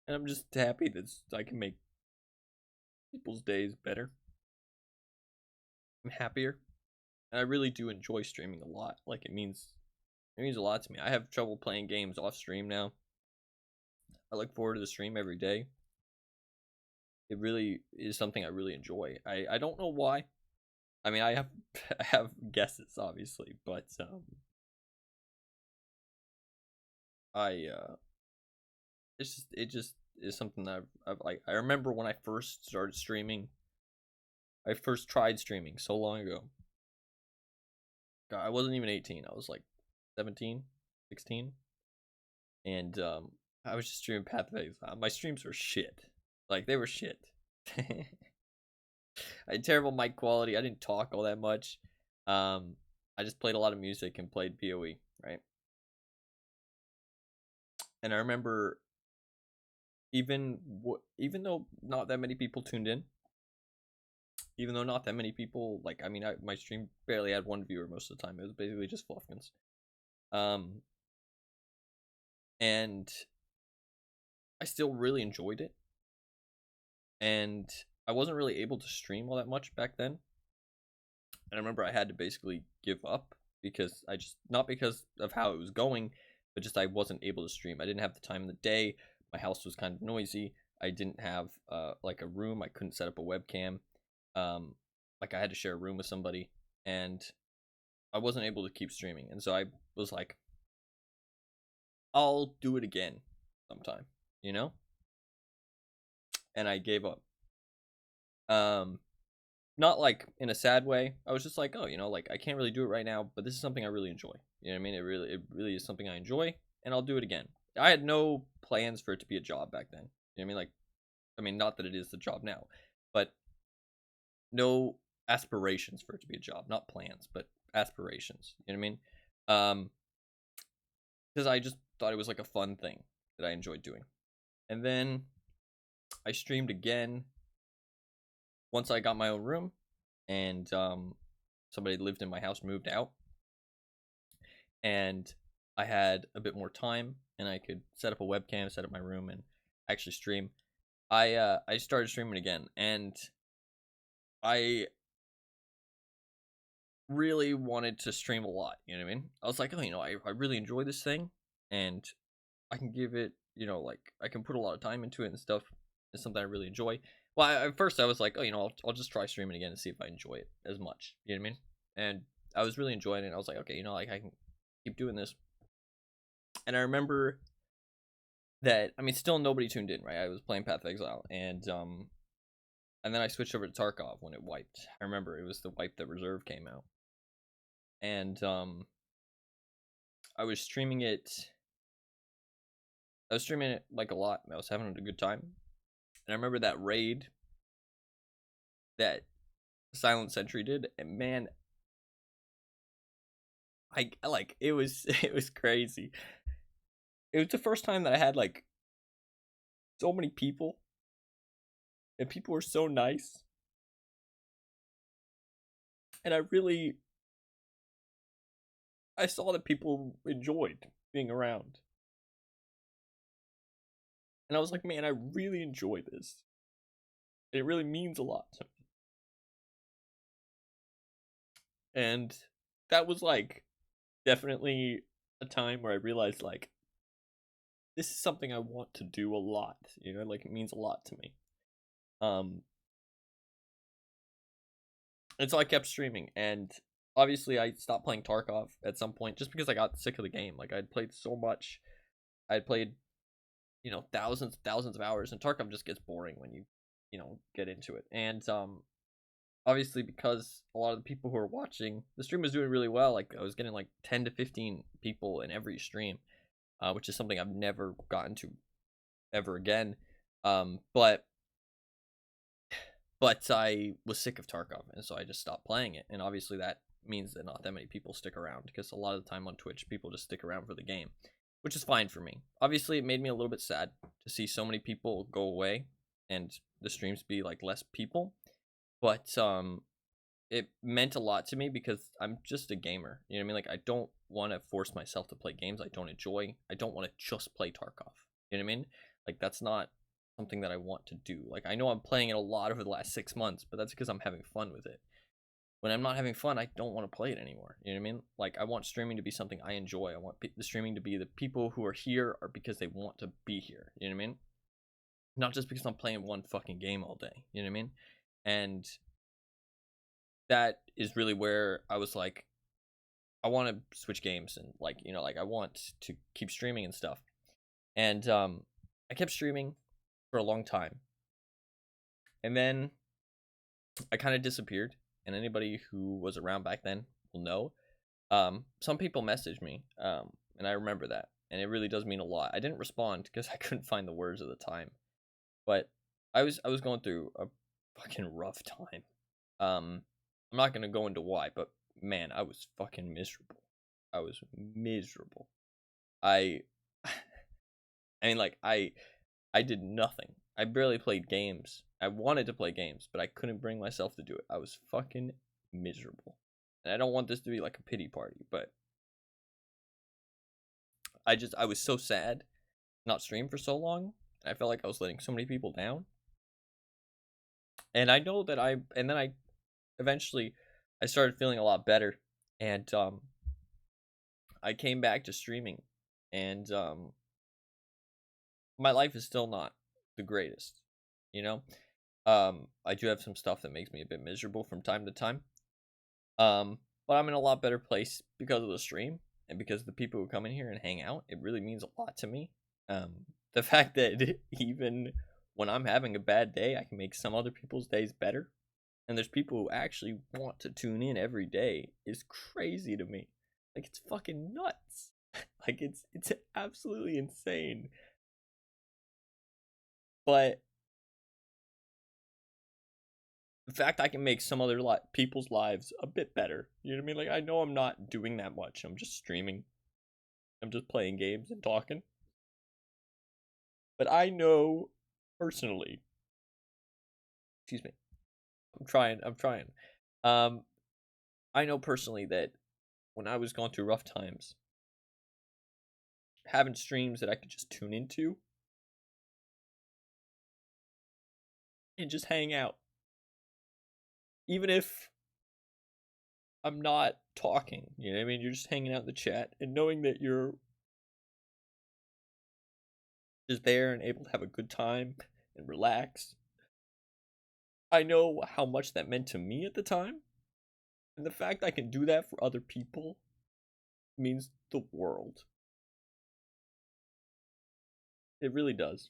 A: And I'm just happy that I can make people's days better. I'm happier. And I really do enjoy streaming a lot. Like it means a lot to me. I have trouble playing games off stream now. I look forward to the stream every day. It really is something I really enjoy. I don't know why. I mean, I have guesses obviously, but it just is something that I've like. I remember when I first started streaming. I first tried streaming so long ago. God, I wasn't even 18. I was like 17, 16. And I was just streaming Path of Exile. My streams were shit. Like they were shit. I had terrible mic quality. I didn't talk all that much. I just played a lot of music and played PoE, right? And I remember even though not that many people tuned in, even though not that many people like, I mean, my stream barely had one viewer most of the time. It was basically just Fluffkins. And I still really enjoyed it. And I wasn't really able to stream all that much back then. And I remember I had to basically give up because not because of how it was going, but just I wasn't able to stream. I didn't have the time in the day. My house was kind of noisy. I didn't have like a room. I couldn't set up a webcam. Like I had to share a room with somebody, and I wasn't able to keep streaming. And so I was like, I'll do it again sometime, you know? And I gave up. Not like in a sad way. I was just like, oh, you know, like I can't really do it right now, but this is something I really enjoy. You know what I mean? It really is something I enjoy, and I'll do it again. I had no plans for it to be a job back then. You know what I mean? Like, I mean, not that it is the job now, but no aspirations for it to be a job. Not plans, but aspirations. You know what I mean? Because I just thought it was like a fun thing that I enjoyed doing. And then I streamed again once I got my own room, and somebody lived in my house moved out, and I had a bit more time, and I could set up a webcam, set up my room, and actually stream. I started streaming again, and I really wanted to stream a lot. You know what I mean? I was like, oh, I really enjoy this thing, and I can give it, like I can put a lot of time into it and stuff. It's something I really enjoy. Well, at first I was like, oh, I'll just try streaming again and see if I enjoy it as much. You know what I mean? And I was really enjoying it. I was like, okay, like I can keep doing this. And I remember that, I mean, still nobody tuned in, right? I was playing Path of Exile, and then I switched over to Tarkov when it wiped. I remember it was the wipe that Reserve came out, and I was streaming it. I was streaming it like a lot, and I was having a good time. And I remember that raid that Silent Sentry did, and man, I like it was it was crazy. It was the first time that I had like so many people, and people were so nice, and I saw that people enjoyed being around, and I was like, man, I really enjoy this. It really means a lot to me, and that was like definitely a time where I realized like this is something I want to do a lot. Like it means a lot to me. And so I kept streaming, and obviously I stopped playing Tarkov at some point just because I got sick of the game. Like I'd played so much, I'd played, thousands of hours, and Tarkov just gets boring when you get into it. And obviously because a lot of the people who are watching the stream was doing really well. Like I was getting like 10 to 15 people in every stream, which is something I've never gotten to ever again. But I was sick of Tarkov, and so I just stopped playing it. And obviously that means that not that many people stick around, because a lot of the time on Twitch, people just stick around for the game, which is fine for me. Obviously, it made me a little bit sad to see so many people go away and the streams be like less people. But it meant a lot to me because I'm just a gamer. You know what I mean? Like I don't want to force myself to play games I don't enjoy. I don't want to just play Tarkov. You know what I mean? Like that's not something that I want to do. Like I know I'm playing it a lot over the last 6 months, but that's because I'm having fun with it. When I'm not having fun, I don't want to play it anymore. You know what I mean? Like I want streaming to be something I enjoy. I want the streaming to be the people who are here are because they want to be here. You know what I mean? Not just because I'm playing one fucking game all day. You know what I mean? And that is really where I was like, I want to switch games, and like, like I want to keep streaming and stuff. And I kept streaming for a long time. And then I kind of disappeared, and anybody who was around back then will know. Some people messaged me, and I remember that, and it really does mean a lot. I didn't respond because I couldn't find the words at the time, but I was going through a fucking rough time. I'm not gonna go into why, but man, I was fucking miserable. I was miserable. I, I mean, like I did nothing. I barely played games. I wanted to play games, but I couldn't bring myself to do it. I was fucking miserable. And I don't want this to be like a pity party, but I was so sad not stream for so long. And I felt like I was letting so many people down. And I know that and then I eventually I started feeling a lot better, and I came back to streaming, and my life is still not the greatest, you know? I do have some stuff that makes me a bit miserable from time to time. But I'm in a lot better place because of the stream, and because the people who come in here and hang out. It really means a lot to me. The fact that even when I'm having a bad day, I can make some other people's days better, and there's people who actually want to tune in every day is crazy to me. Like it's fucking nuts. Like it's absolutely insane. But the fact I can make some other people's lives a bit better. You know what I mean? Like I know I'm not doing that much. I'm just streaming. I'm just playing games and talking. But I know personally. Excuse me. I'm trying. Um I know personally that when I was going through rough times, having streams that I could just tune into and just hang out. Even if I'm not talking, you know what I mean? You're just hanging out in the chat and knowing that you're just there and able to have a good time and relax. I know how much that meant to me at the time. And the fact I can do that for other people means the world. It really does.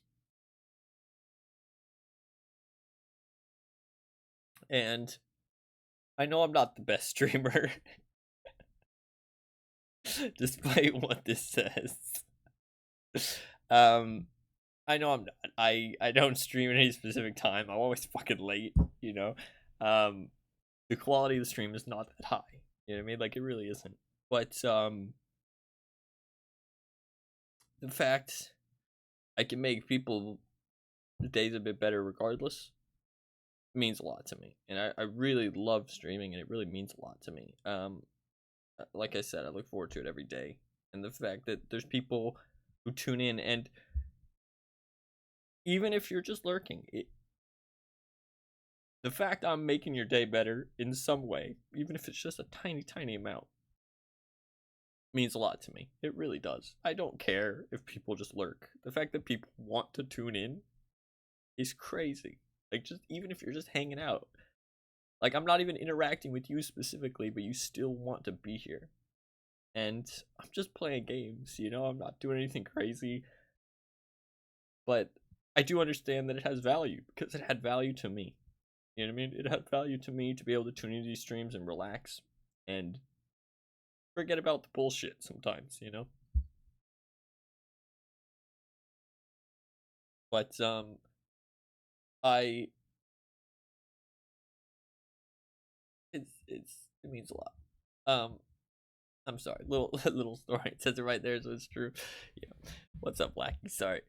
A: And I know I'm not the best streamer, despite what this says. I know I'm not. I don't stream at any specific time. I'm always fucking late, you know. The quality of the stream is not that high. You know what I mean? Like, it really isn't. But the fact I can make people the days a bit better regardless means a lot to me. And I really love streaming, and it really means a lot to me. Like I said, I look forward to it every day. And the fact that there's people who tune in, and even if you're just lurking, the fact I'm making your day better in some way, even if it's just a tiny, tiny amount, means a lot to me. It really does. I don't care if people just lurk. The fact that people want to tune in is crazy. Like, just even if you're just hanging out. Like, I'm not even interacting with you specifically, but you still want to be here. And I'm just playing games, you know? I'm not doing anything crazy. But I do understand that it has value, because it had value to me. You know what I mean? It had value to me to be able to tune into these streams and relax and forget about the bullshit sometimes, you know? But it means a lot. I'm sorry, little story. It says it right there, so it's true. Yeah. What's up, Blackie? Sorry.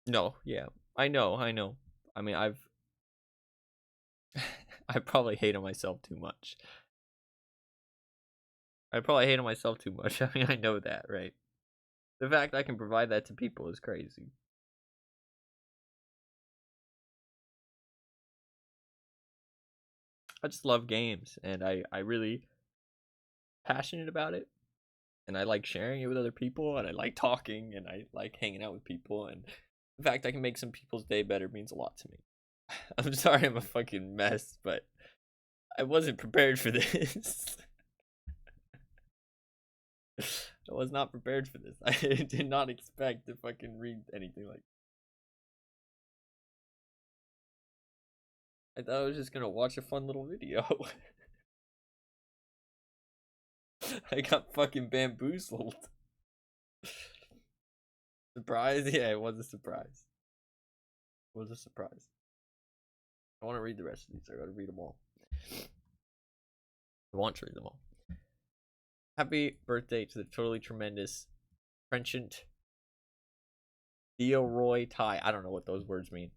A: No, yeah. I know. I mean, I probably hated myself too much. I mean, I know that, right? The fact I can provide that to people is crazy. I just love games, and I really passionate about it, and I like sharing it with other people, and I like talking, and I like hanging out with people, and the fact I can make some people's day better means a lot to me. I'm sorry I'm a fucking mess, but I wasn't prepared for this. I was not prepared for this. I did not expect to fucking read anything like that. I thought I was just gonna watch a fun little video. I got fucking bamboozled. Surprise? Yeah, it was a surprise. It was a surprise. I want to read the rest of these. I gotta read them all. I want to read them all. Happy birthday to the totally tremendous Trenchant Theoroy Ty. I don't know what those words mean.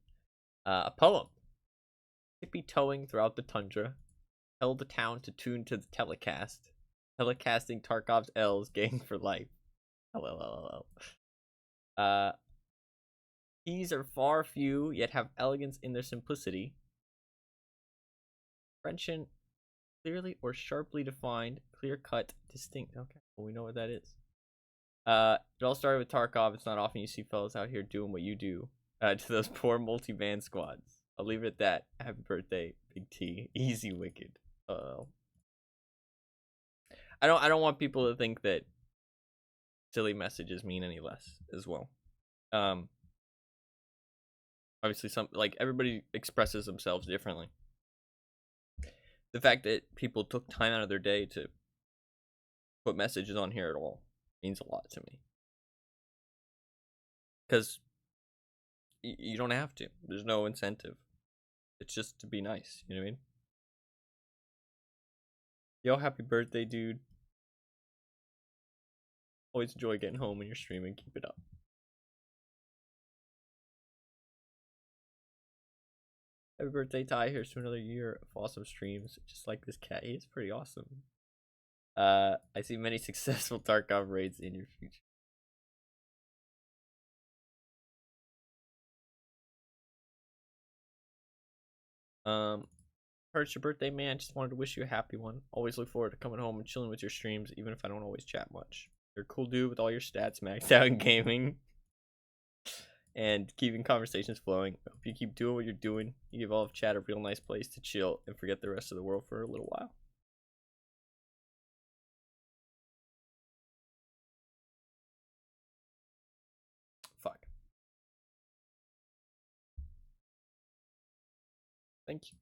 A: A poem. Tippy toeing throughout the tundra. Held the town to tune to the telecast. Telecasting Tarkov's L's gang for life. LLLL. These are far few, yet have elegance in their simplicity. Trenchant, clearly or sharply defined, clear cut, distinct. Okay, well, we know what that is. It all started with Tarkov. It's not often you see fellas out here doing what you do. To those poor multi-band squads. I'll leave it at that. Happy birthday, Big T. Easy Wicked. I don't want people to think that silly messages mean any less as well. Obviously some, like, everybody expresses themselves differently. The fact that people took time out of their day to put messages on here at all means a lot to me. Because you don't have to. There's no incentive. It's just to be nice. You know what I mean? Yo, happy birthday, dude. Always enjoy getting home when you're streaming. Keep it up. Happy birthday, Ty. Here's to another year of awesome streams. Just like this cat. He's pretty awesome. I see many successful Tarkov raids in your future. Heard it's your birthday, man. Just wanted to wish you a happy one. Always look forward to coming home and chilling with your streams, even if I don't always chat much. You're a cool dude with all your stats maxed out in gaming and keeping conversations flowing. Hope you keep doing what you're doing. You give all of chat a real nice place to chill and forget the rest of the world for a little while. Fuck. Thank you.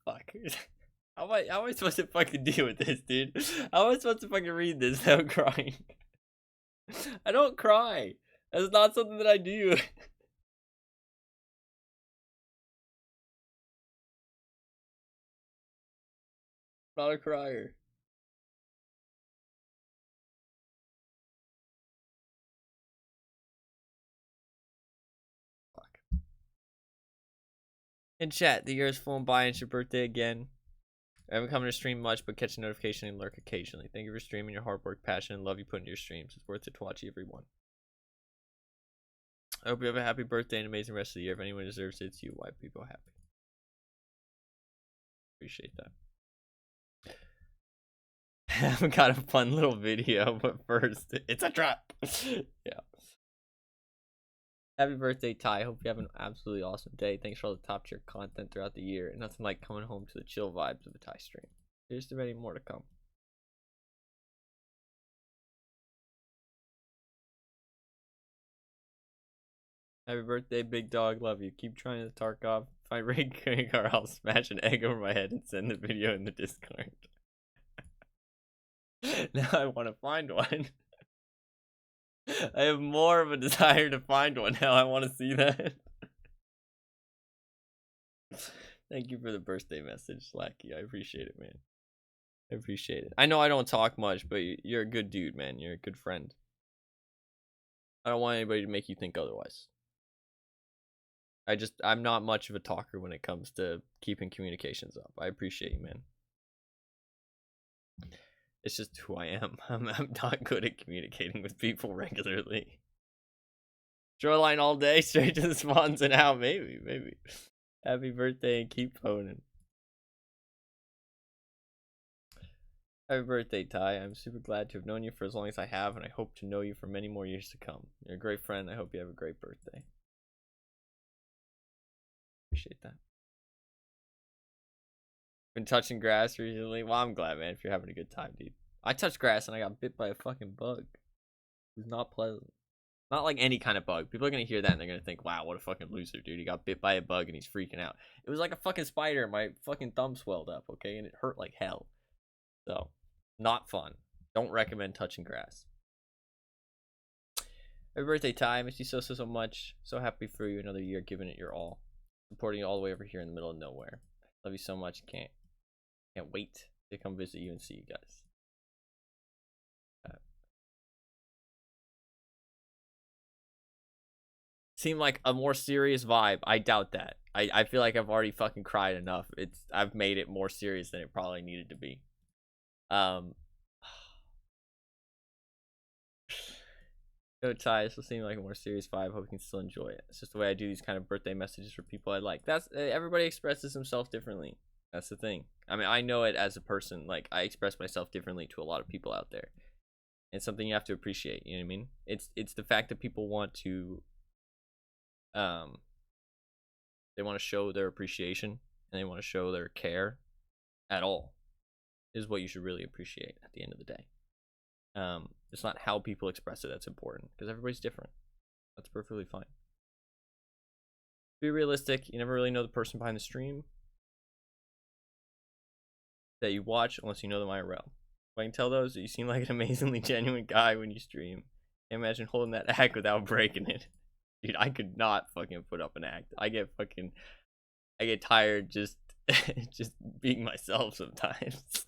A: Fuck. How am I supposed to fucking deal with this, dude? How am I supposed to fucking read this without crying? I don't cry. That's not something that I do. Not a crier. Fuck. In chat, the year is flown by and it's your birthday again. I haven't come to stream much, but catch a notification and lurk occasionally. Thank you for streaming, your hard work, passion, and love you put into your streams. It's worth it to watch everyone. I hope you have a happy birthday and amazing rest of the year. If anyone deserves it, it's you. Why people happy? Appreciate that. I haven't got a fun little video, but first, it's a trap. Yeah. Happy birthday, Ty. Hope you have an absolutely awesome day. Thanks for all the top tier content throughout the year. And nothing like coming home to the chill vibes of a Ty stream. Here's to many more to come. Happy birthday, big dog. Love you. Keep trying to Tarkov. If I raid Car, I'll smash an egg over my head and send the video in the Discord. Now I want to find one. I have more of a desire to find one now. I want to see that. Thank you for the birthday message, Slacky. I appreciate it, man. I appreciate it. I know I don't talk much, but you're a good dude, man. You're a good friend. I don't want anybody to make you think otherwise. I'm not much of a talker when it comes to keeping communications up. I appreciate you, man. It's just who I am. I'm not good at communicating with people regularly. Shoreline all day, straight to the spawns and out. Maybe. Happy birthday and keep phoning. Happy birthday, Ty. I'm super glad to have known you for as long as I have, and I hope to know you for many more years to come. You're a great friend. I hope you have a great birthday. Appreciate that. Been touching grass recently? Well, I'm glad, man, if you're having a good time, dude. I touched grass and I got bit by a fucking bug. It was not pleasant. Not like any kind of bug. People are gonna hear that and they're gonna think, wow, what a fucking loser, dude. He got bit by a bug and he's freaking out. It was like a fucking spider. My fucking thumb swelled up, okay? And it hurt like hell. So, not fun. Don't recommend touching grass. Happy birthday, Ty. I miss you so much. So happy for you another year, giving it your all. Supporting you all the way over here in the middle of nowhere. Love you so much. Can't wait to come visit you and see you guys. Seem like a more serious vibe. I doubt that. I feel like I've already fucking cried enough. I've made it more serious than it probably needed to be. No, Ty, this will seem like a more serious vibe. Hope you can still enjoy it. It's just the way I do these kind of birthday messages for people I like. That's everybody expresses himself differently. That's the thing. I mean, I know it as a person. Like, I express myself differently to a lot of people out there. It's something you have to appreciate. You know what I mean? It's the fact that people want to they want to show their appreciation and they want to show their care at all is what you should really appreciate at the end of the day. It's not how people express it that's important, because everybody's different. That's perfectly fine. Be realistic. You never really know the person behind the stream that you watch unless you know them IRL. If I can tell those, you seem like an amazingly genuine guy when you stream. Can't imagine holding that act without breaking it. Dude, I could not fucking put up an act. I get tired just being myself sometimes.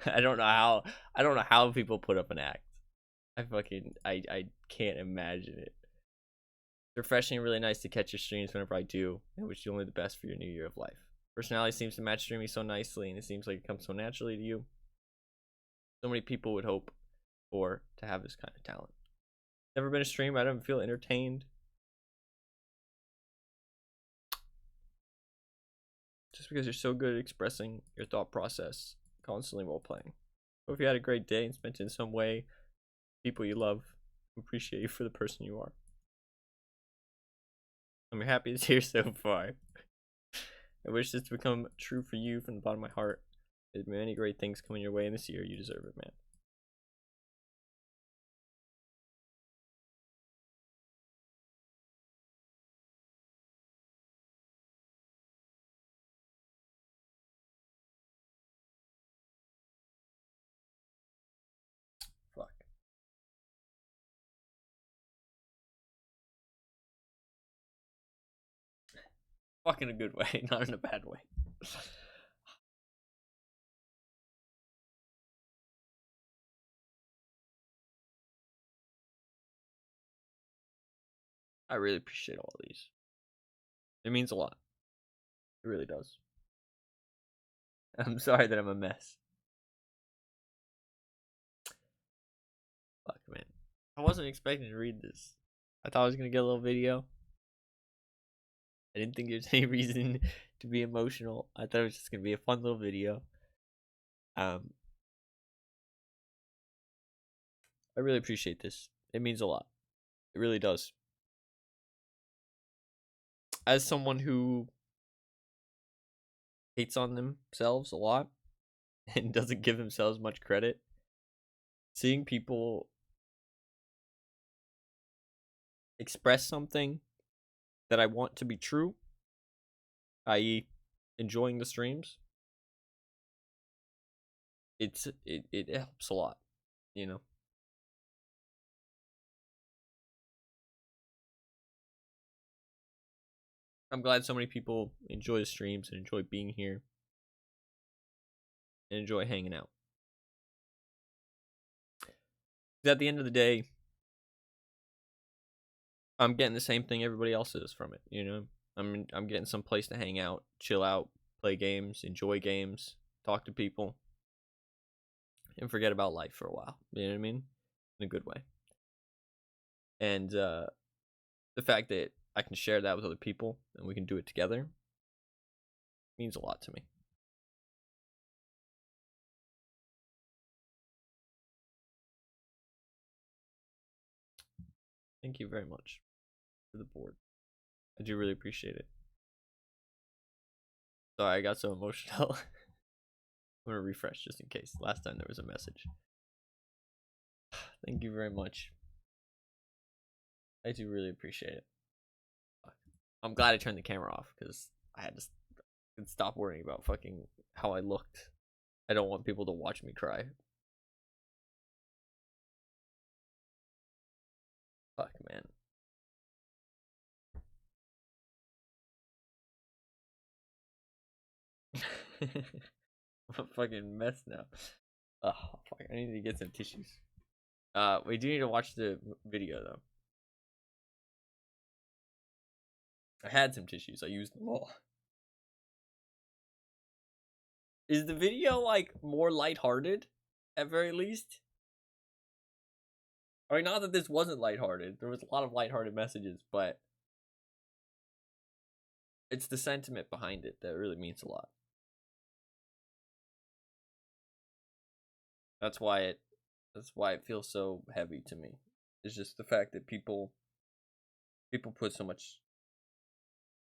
A: I don't know how people put up an act. I can't imagine it. It's refreshing and really nice to catch your streams whenever I do. I wish you only the best for your new year of life. Personality seems to match streaming so nicely, and it seems like it comes so naturally to you. So many people would hope for to have this kind of talent. Never been a stream, I don't feel entertained. Just because you're so good at expressing your thought process, constantly role playing. Hope if you had a great day and spent it in some way, people you love appreciate you for the person you are. I'm happy it's here so far. I wish this to become true for you from the bottom of my heart. There's many great things coming your way in this year. You deserve it, man. Fuck. Fuck in a good way, not in a bad way. I really appreciate all these. It means a lot. It really does. I'm sorry that I'm a mess. Fuck, man. I wasn't expecting to read this. I thought I was gonna get a little video. I didn't think there's any reason to be emotional. I thought it was just gonna be a fun little video. I really appreciate this. It means a lot. It really does. As someone who hates on themselves a lot and doesn't give themselves much credit, seeing people express something that I want to be true, i.e., enjoying the streams, it helps a lot, you know. I'm glad so many people enjoy the streams and enjoy being here and enjoy hanging out. At the end of the day, I'm getting the same thing everybody else is from it, you know. I'm getting some place to hang out, chill out, play games, enjoy games, talk to people, and forget about life for a while. You know what I mean? In a good way. And the fact that I can share that with other people and we can do it together means a lot to me. Thank you very much for the board. I do really appreciate it. Sorry, I got so emotional. I'm gonna refresh just in case. Last time there was a message. Thank you very much. I do really appreciate it. I'm glad I turned the camera off because I had to stop worrying about fucking how I looked. I don't want people to watch me cry. Fuck, man. I'm a fucking mess now. Oh, fuck. I need to get some tissues. We do need to watch the video, though. I had some tissues. I used them all. Is the video, like, more lighthearted? At very least? I mean, not that this wasn't lighthearted. There was a lot of lighthearted messages, but it's the sentiment behind it that really means a lot. That's why it feels so heavy to me. It's just the fact that people put so much,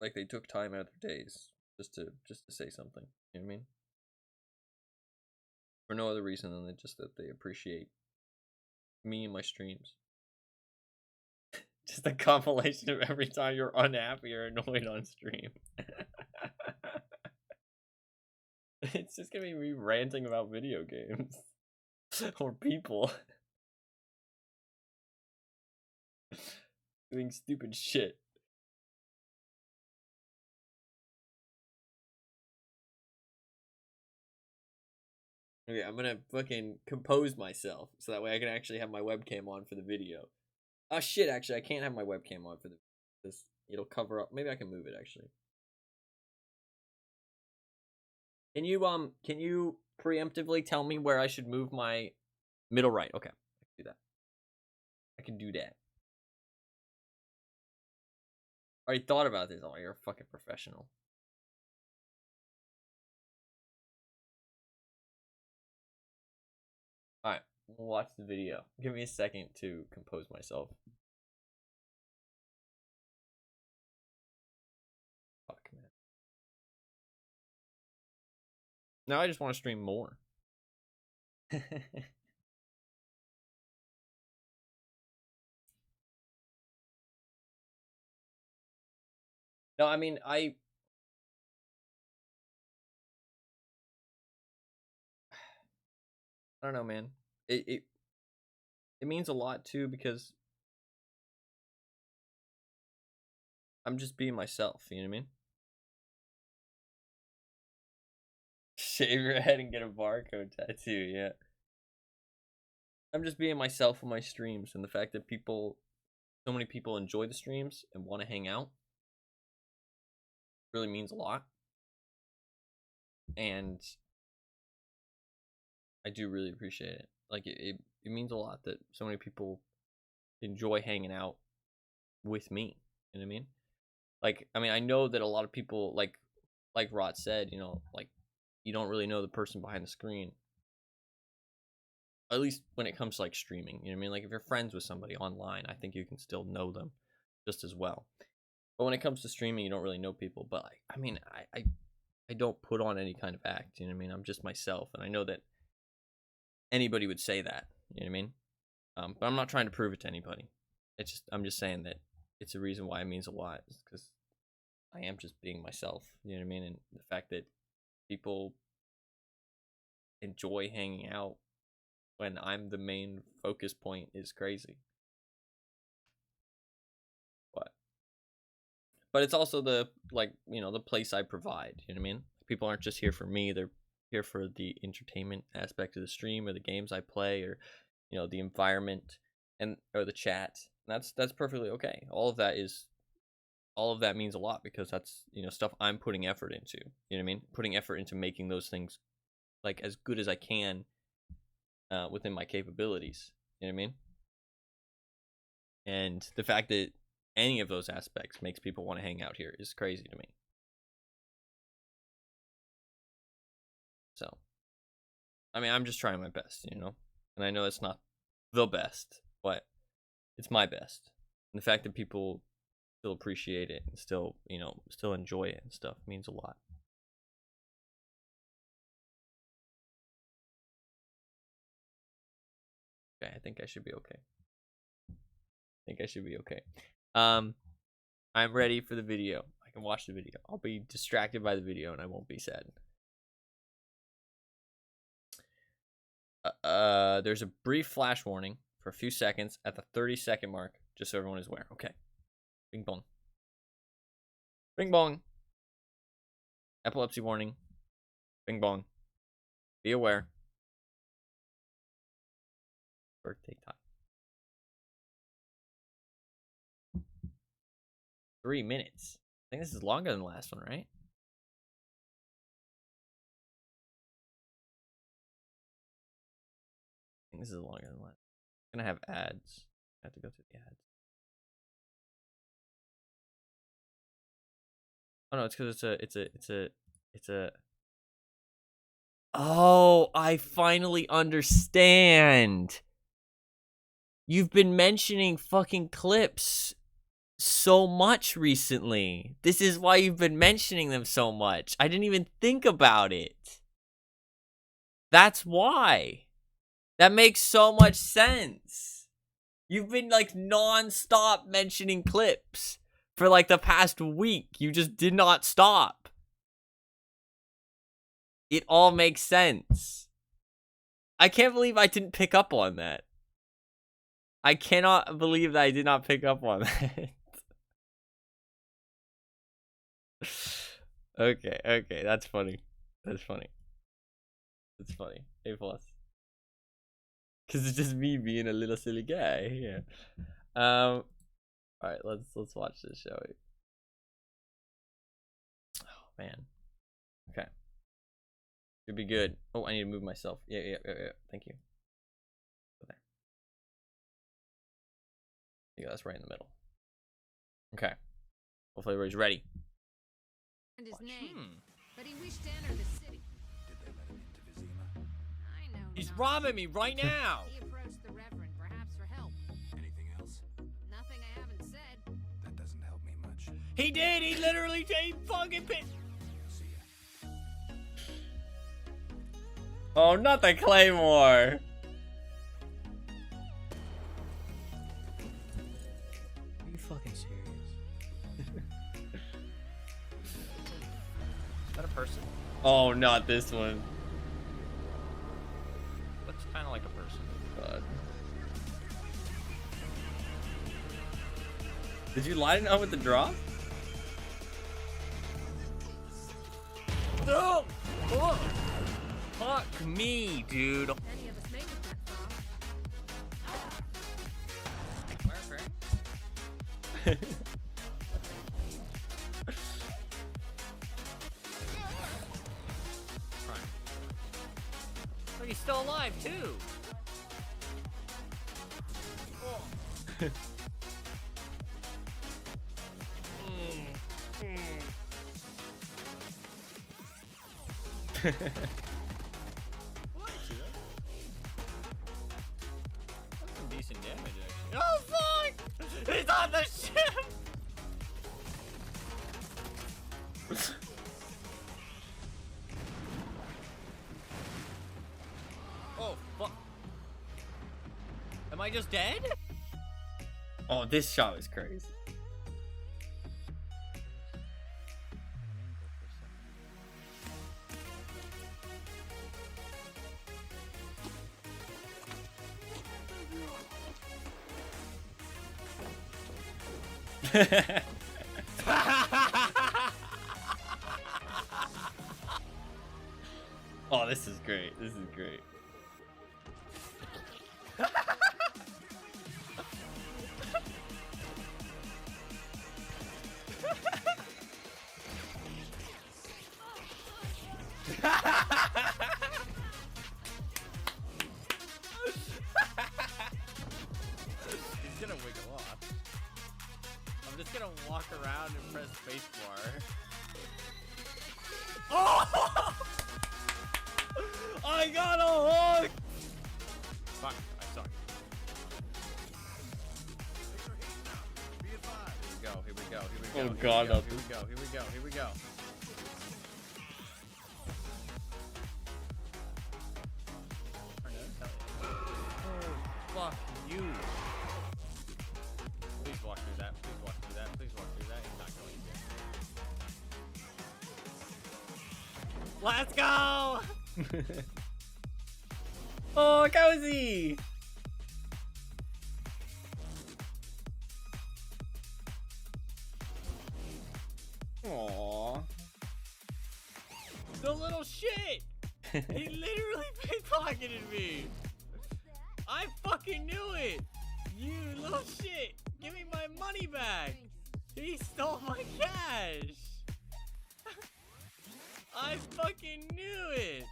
A: like, they took time out of their days just to say something. You know what I mean? For no other reason than that they appreciate me and my streams. Just a compilation of every time you're unhappy or annoyed on stream. It's just gonna be me ranting about video games. Or people. Doing stupid shit. Okay, I'm gonna fucking compose myself so that way I can actually have my webcam on for the video. Oh shit, actually I can't have my webcam on for the this. It'll cover up. Maybe I can move it actually. Can you preemptively tell me where I should move my middle right? Okay, I can do that. I can do that. Already thought about this. Oh, you're a fucking professional. Alright, we'll watch the video. Give me a second to compose myself. Fuck, man. Now I just want to stream more. No, I mean, I don't know, man. It means a lot too because I'm just being myself, you know what I mean? Shave your head and get a barcode tattoo, yeah. I'm just being myself on my streams, and the fact that so many people enjoy the streams and want to hang out really means a lot. And I do really appreciate it. Like, it means a lot that so many people enjoy hanging out with me, you know what I mean? Like, I mean, I know that a lot of people, like Rod said, you know, like, you don't really know the person behind the screen. At least when it comes to like streaming, you know what I mean? Like if you're friends with somebody online, I think you can still know them just as well. But when it comes to streaming, you don't really know people. But I mean, I don't put on any kind of act, you know what I mean? I'm just myself, and I know that anybody would say that, you know what I mean? But I'm not trying to prove it to anybody. I'm just saying that it's a reason why it means a lot, because I am just being myself, you know what I mean? And the fact that people enjoy hanging out when I'm the main focus point is crazy. But it's also the, like, you know, the place I provide, you know what I mean? People aren't just here for me, they're here for the entertainment aspect of the stream or the games I play or, you know, the environment and or the chat. And that's perfectly okay. All of that means a lot because that's, you know, stuff I'm putting effort into. You know what I mean? Putting effort into making those things like as good as I can within my capabilities. You know what I mean? And the fact that any of those aspects makes people want to hang out here is crazy to me. So, I mean, I'm just trying my best, you know? And I know it's not the best, but it's my best. And the fact that people still appreciate it and still, you know, still enjoy it and stuff means a lot. Okay, I think I should be okay. I'm ready for the video. I can watch the video. I'll be distracted by the video and I won't be sad. There's a brief flash warning for a few seconds at the 30-second mark, just so everyone is aware. Okay. Bing bong. Bing bong. Epilepsy warning. Bing bong. Be aware. Birthday time. 3 minutes. I think this is longer than the last one, right? I think this is longer than the last. I'm gonna have ads. I have to go through the ads. Oh no, it's because it's a. Oh, I finally understand. You've been mentioning fucking clips so much recently. This is why you've been mentioning them so much. I didn't even think about it. That's why. That makes so much sense. You've been like non-stop mentioning clips for like the past week. You just did not stop. It all makes sense. I can't believe I didn't pick up on that. I cannot believe that I did not pick up on that. Okay, that's funny. That's funny. A plus. Cause it's just me being a little silly guy. Yeah. All right, let's watch this, shall we? Oh man. Okay. Should be good. Oh, I need to move myself. Yeah. Thank you. Okay. Yeah, that's right in the middle. Okay. Hopefully everybody's ready.
B: And his name, but he wished to enter the city.
C: Did they let him into Vizima?
B: I know.
A: He's
B: not.
A: robbing me right now.
B: He approached the Reverend, perhaps for help.
C: Anything else?
B: Nothing I haven't said.
C: That doesn't help me much.
A: He did. He literally fucking pit.
C: See ya.
A: Oh, not the claymore.
D: Are you fucking serious?
A: Is that a person?
D: Oh, not this one.
A: Looks kind of like a person.
D: God. Did you line it up with the drop?
A: No! Oh! Fuck me, dude.
B: Any of us made it that far.
A: Look, he's still alive too. Oh. What? That's some decent damage, actually. Oh fuck! He's on the ship. Oh fuck! Am I just dead?
D: Oh, this shot was crazy. Oh, this is great. This is great.
A: He's gonna wiggle off. I'm just gonna walk around and press spacebar. Oh! I got a hook! Fuck, I suck. Here we go.
D: Oh god,
A: here we go. Oh, fuck you. Please walk through that. He's not going to. Let's go!
D: Oh, cozy! Aww.
A: The little shit! He literally pickpocketed me! I fucking knew it! You little shit! Give me my money back! He stole my cash! I fucking knew it!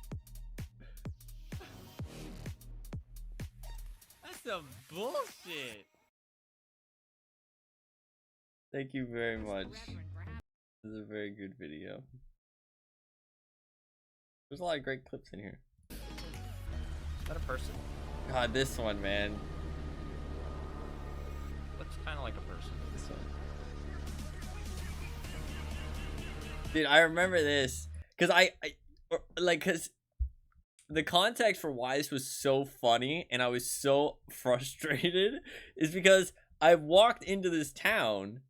A: That's some bullshit!
D: Thank you very much.
B: Reverend, perhaps.
D: This is a very good video. There's a lot of great clips in here.
A: Is that a person?
D: God, this one, man.
A: Looks kind of like a person.
D: This one. Dude, I remember this because because the context for why this was so funny and I was so frustrated is because I walked into this town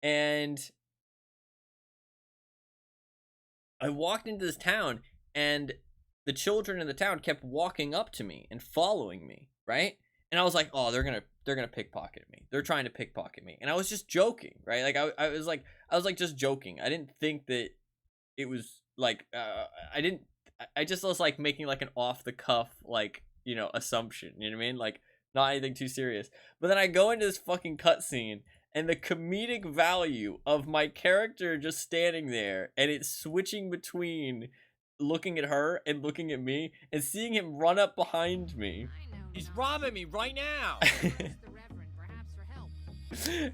D: and the children in the town kept walking up to me and following me, right? And I was like, oh, they're gonna pickpocket me. They're trying to pickpocket me. And I was just joking, right? Like I was like just joking. I didn't think that it was like I just was like making like an off the cuff like, you know, assumption, you know what I mean? Like not anything too serious. But then I go into this fucking cutscene and the comedic value of my character just standing there and it's switching between looking at her and looking at me and seeing him run up behind me.
B: I know
A: He's
B: not.
A: robbing me right now.
B: Ask the Reverend, perhaps for help.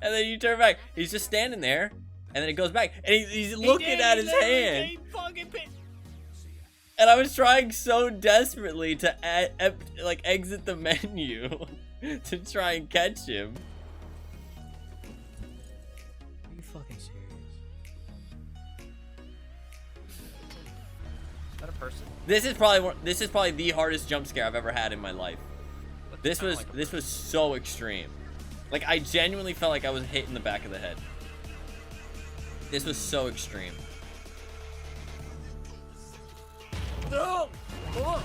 D: And then you turn back. He's just standing there. And then it goes back. And he's looking at his hand. And I was trying so desperately to like exit the menu to try and catch him.
A: Are you fucking serious? Is that a person?
D: This is probably the hardest jump scare I've ever had in my life. This was so extreme. Like I genuinely felt like I was hit in the back of the head. This was so extreme.
A: No! Oh,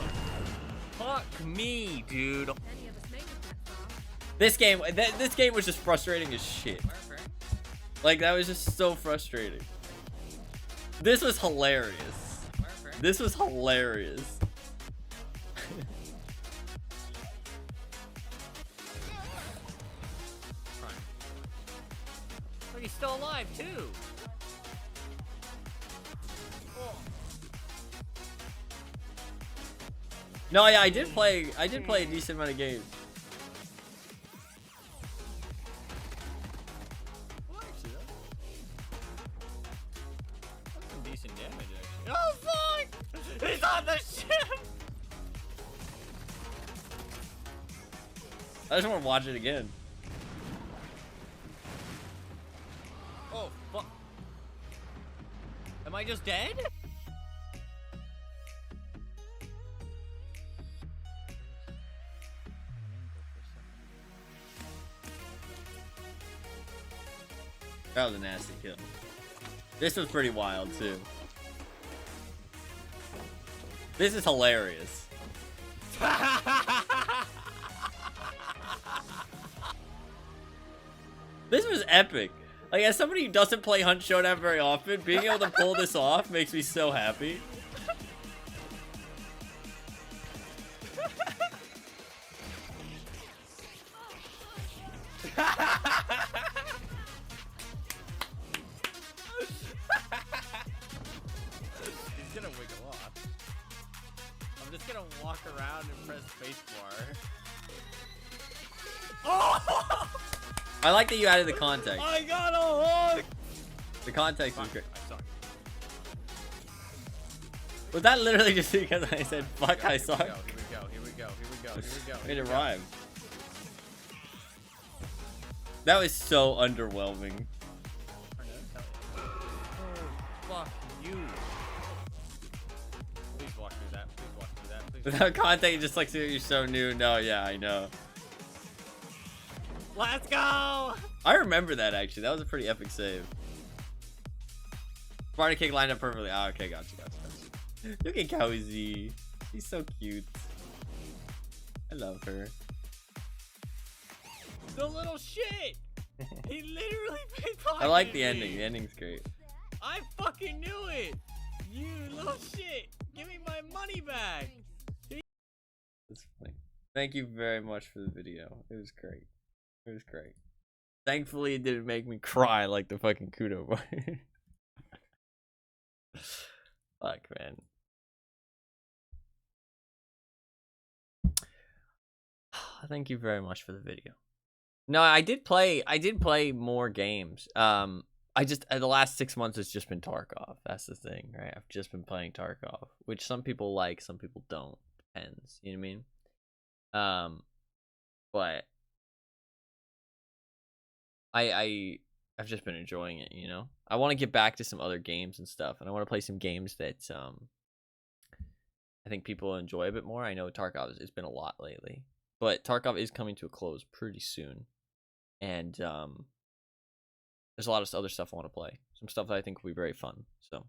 A: fuck me, dude.
B: Any of us made it that far.
D: This game was just frustrating as shit. Like that was just so frustrating. This was hilarious. This was hilarious.
A: But he's still alive too.
D: No, yeah, I did play a decent amount of games.
A: Well, actually, that's some decent damage, actually. Oh, fuck! He's on the ship!
D: I just want to watch it again.
A: Oh, fuck. Am I just dead?
D: That was a nasty kill. This was pretty wild too. This is hilarious. This was epic. Like as somebody who doesn't play Hunt Showdown very often, being able to pull this off makes me so happy.
A: He's gonna wiggle off. I'm just gonna walk around and press spacebar. Oh!
D: I like that you added the context.
A: I got a hook!
D: The context is great.
A: I suck.
D: Was that literally just because I said fuck I suck?
A: Here we go, here we go, here we go, here we go.
D: Made it rhyme. That was so underwhelming.
A: Oh, fuck you. Please walk through that, please walk through that, please.
D: Without context, just like you're so new. No, yeah, I know.
A: Let's go!
D: I remember that actually. That was a pretty epic save. Sparta kick lined up perfectly. Oh, okay, gotcha. Look at Cozy. She's so cute. I love her.
A: The little shit! He literally pickpocketed
D: I like the
A: me.
D: ending. The ending's great.
A: I fucking knew it! You little shit! Give me my money back!
D: That's funny. Thank you very much for the video. It was great. It was great. Thankfully, it didn't make me cry like the fucking Kudo boy. Fuck, man. Thank you very much for the video. No, I did play more games. The last 6 months it's just been Tarkov. That's the thing, right? I've just been playing Tarkov, which some people like, some people don't. Depends, you know what I mean? But I've just been enjoying it, you know? I want to get back to some other games and stuff, and I want to play some games that I think people enjoy a bit more. I know Tarkov has been a lot lately, but Tarkov is coming to a close pretty soon, and there's a lot of other stuff I want to play. Some stuff that I think will be very fun. So,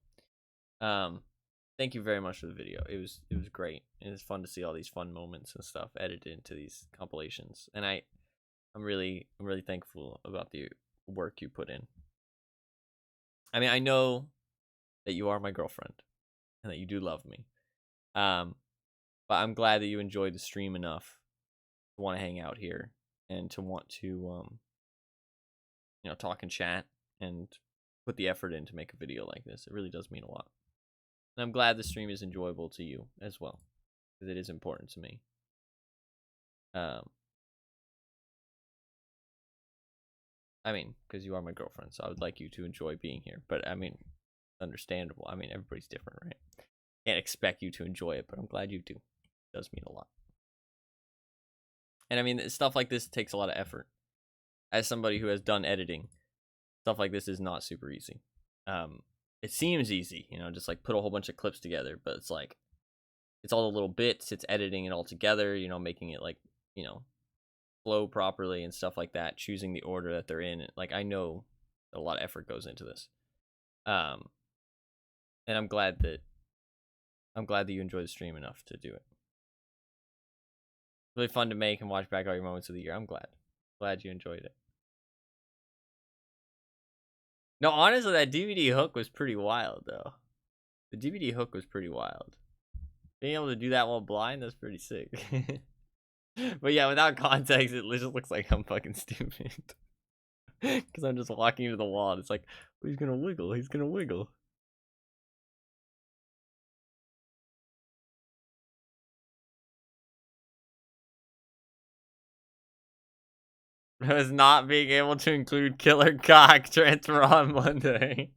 D: thank you very much for the video. It was great. It was fun to see all these fun moments and stuff edited into these compilations, and I'm really thankful about the work you put in. I mean, I know that you are my girlfriend and that you do love me,
A: But I'm glad that you enjoyed the stream enough to want to hang out here and to want to, you know, talk and chat and put the effort in to make a video like this. It really does mean a lot. And I'm glad the stream is enjoyable to you as well, because it is important to me. I mean, because you are my girlfriend, so I would like you to enjoy being here. But, I mean, understandable. I mean, everybody's different, right? Can't expect you to enjoy it, but I'm glad you do. It does mean a lot. And, I mean, stuff like this takes a lot of effort. As somebody who has done editing, stuff like this is not super easy. It seems easy, you know, just, like, put a whole bunch of clips together. But it's, like, it's all the little bits. It's editing it all together, you know, making it, like, you know, flow properly and stuff like that, choosing the order that they're in. Like, I know a lot of effort goes into this. And I'm glad that you enjoy the stream enough to do it. Really fun to make and watch back all your moments of the year. I'm glad you enjoyed it. No, honestly, that DVD hook was pretty wild, though. The DVD hook was pretty wild. Being able to do that while blind, that's pretty sick. But yeah, without context, it just looks like I'm fucking stupid. Because I'm just walking into the wall and it's like, oh, he's gonna wiggle, he's gonna wiggle. I was not being able to include Killer Cock transfer on Monday.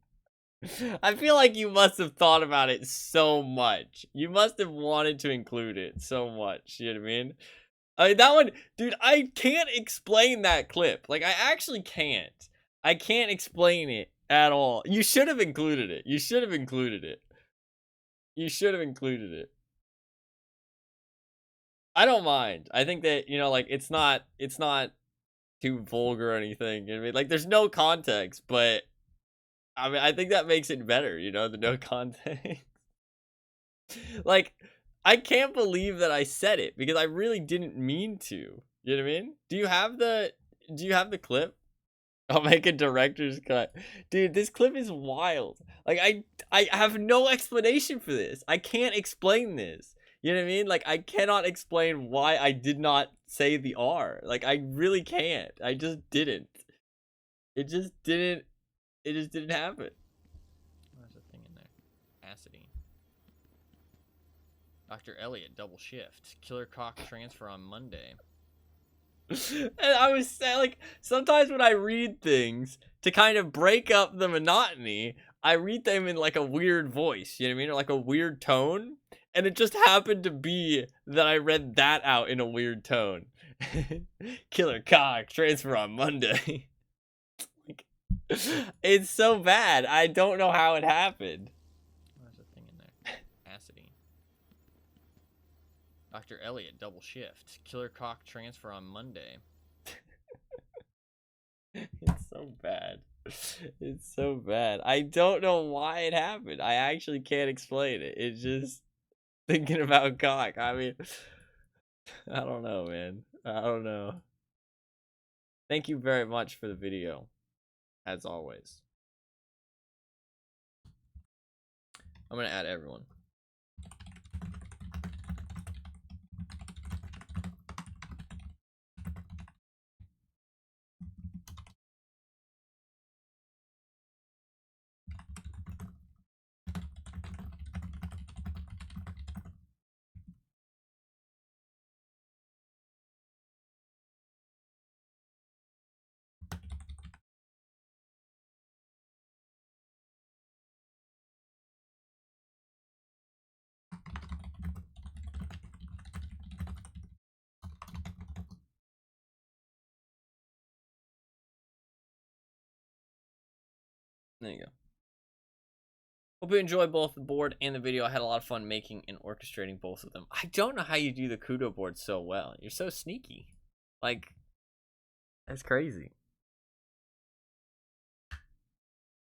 A: I feel like you must have thought about it so much. You must have wanted to include it so much. You know what I mean? I mean, that one, dude, I can't explain that clip. Like, I actually can't. I can't explain it at all. You should have included it. You should have included it. You should have included it. I don't mind. I think that, you know, like, it's not too vulgar or anything. You know what I mean? Like, there's no context, but I mean, I think that makes it better, you know, the no context. Like, I can't believe that I said it because I really didn't mean to. You know what I mean? Do you have the clip? I'll make a director's cut. Dude, this clip is wild. Like, I have no explanation for this. I can't explain this. You know what I mean? Like, I cannot explain why I did not say the R. Like, I really can't. I just didn't. It just didn't happen. There's a thing in there. Acidine. Dr. Elliot, double shift. Killer Cock transfer on Monday. And I was saying, like, sometimes when I read things, to kind of break up the monotony, I read them in, like, a weird voice, you know what I mean? Or, like, a weird tone. And it just happened to be that I read that out in a weird tone. Killer Cock transfer on Monday. Like, it's so bad. I don't know how it happened. There's a thing in there. Acidine. Dr. Elliot, double shift. Killer Cock transfer on Monday. It's so bad. It's so bad. I don't know why it happened. I actually can't explain it. It's just thinking about cock. I mean, I don't know, man. I don't know. Thank you very much for the video, as always. I'm gonna add everyone. There you go. Hope you enjoy both the board and the video. I had a lot of fun making and orchestrating both of them. I don't know how you do the Kudo board so well. You're so sneaky. Like, that's crazy.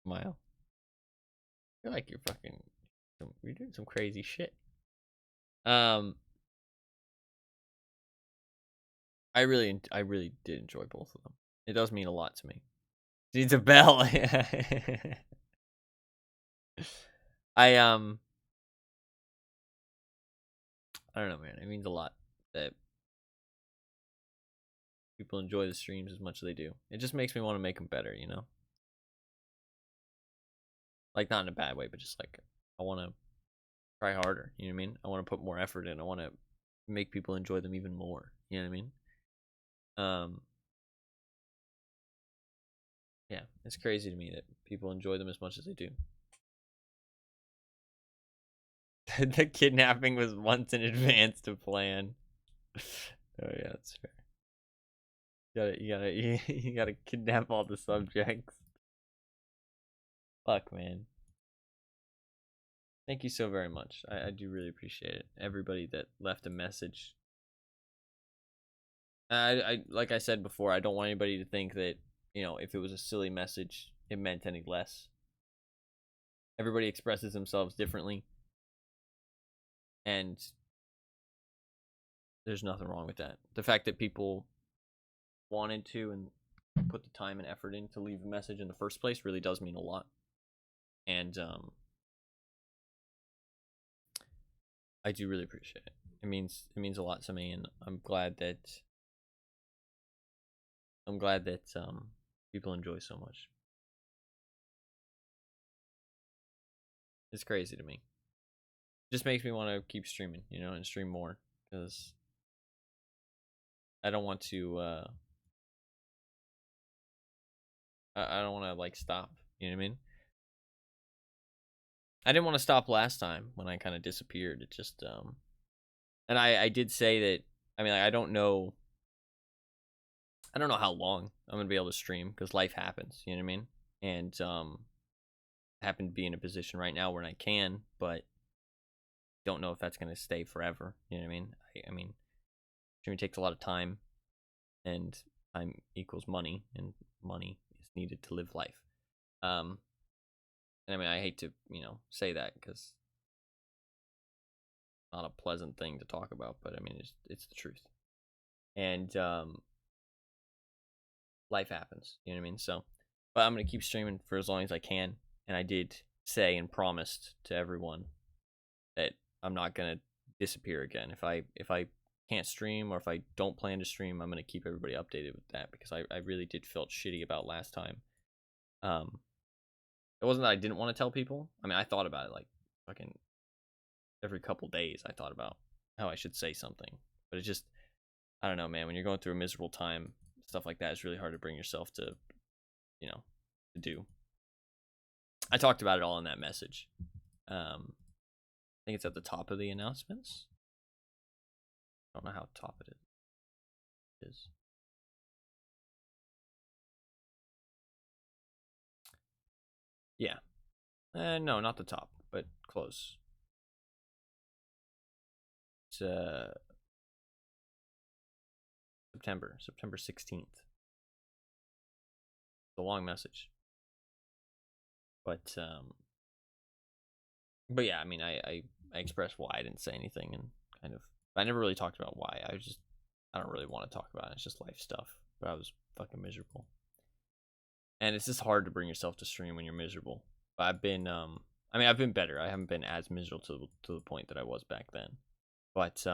A: Smile. I feel like you're doing some crazy shit. I really did enjoy both of them. It does mean a lot to me. Needs a bell. I I don't know, man. It means a lot that people enjoy the streams as much as they do. It just makes me want to make them better, you know? Like, not in a bad way, but just like, I want to try harder, you know what I mean? I want to put more effort in. I want to make people enjoy them even more, you know what I mean? Yeah, it's crazy to me that people enjoy them as much as they do. The kidnapping was months in advance to plan. Oh yeah, that's fair. You gotta kidnap all the subjects. Fuck, man. Thank you so very much. I do really appreciate it. Everybody that left a message. I like I said before, I don't want anybody to think that, you know, if it was a silly message, it meant any less. Everybody expresses themselves differently. And there's nothing wrong with that. The fact that people wanted to and put the time and effort in to leave a message in the first place really does mean a lot. And I do really appreciate it. It means a lot to me, and I'm glad that people enjoy so much. It's crazy to me. It just makes me want to keep streaming, you know, and stream more, because I don't want to I don't want to like stop, you know what I mean? I didn't want to stop last time when I kind of disappeared. It just and I did say that, I mean, like, I don't know how long I'm gonna be able to stream, because life happens, you know what I mean? And I happen to be in a position right now where I can, but don't know if that's gonna stay forever, you know what I mean? I mean, streaming takes a lot of time, and time equals money, and money is needed to live life. And I mean, I hate to, you know, say that, because it's not a pleasant thing to talk about, but I mean, it's the truth. And life happens, you know what I mean? So, but I'm gonna keep streaming for as long as I can. And I did say and promised to everyone that I'm not gonna disappear again. If I can't stream, or if I don't plan to stream, I'm gonna keep everybody updated with that, because I really did felt shitty about last time. It wasn't that I didn't want to tell people. I mean, I thought about it like fucking every couple days. I thought about how I should say something, but it just, I don't know, man. When you're going through a miserable time, stuff like that is really hard to bring yourself to, you know, to do. I talked about it all in that message. I think it's at the top of the announcements. I don't know how top it is. Yeah. No, not the top, but close. It's September 16th. It's a long message. But yeah, I mean, I expressed why I didn't say anything, and kind of, I never really talked about why. I don't really want to talk about it. It's just life stuff. But I was fucking miserable. And it's just hard to bring yourself to stream when you're miserable. But I've been I mean, I've been better. I haven't been as miserable to the point that I was back then. But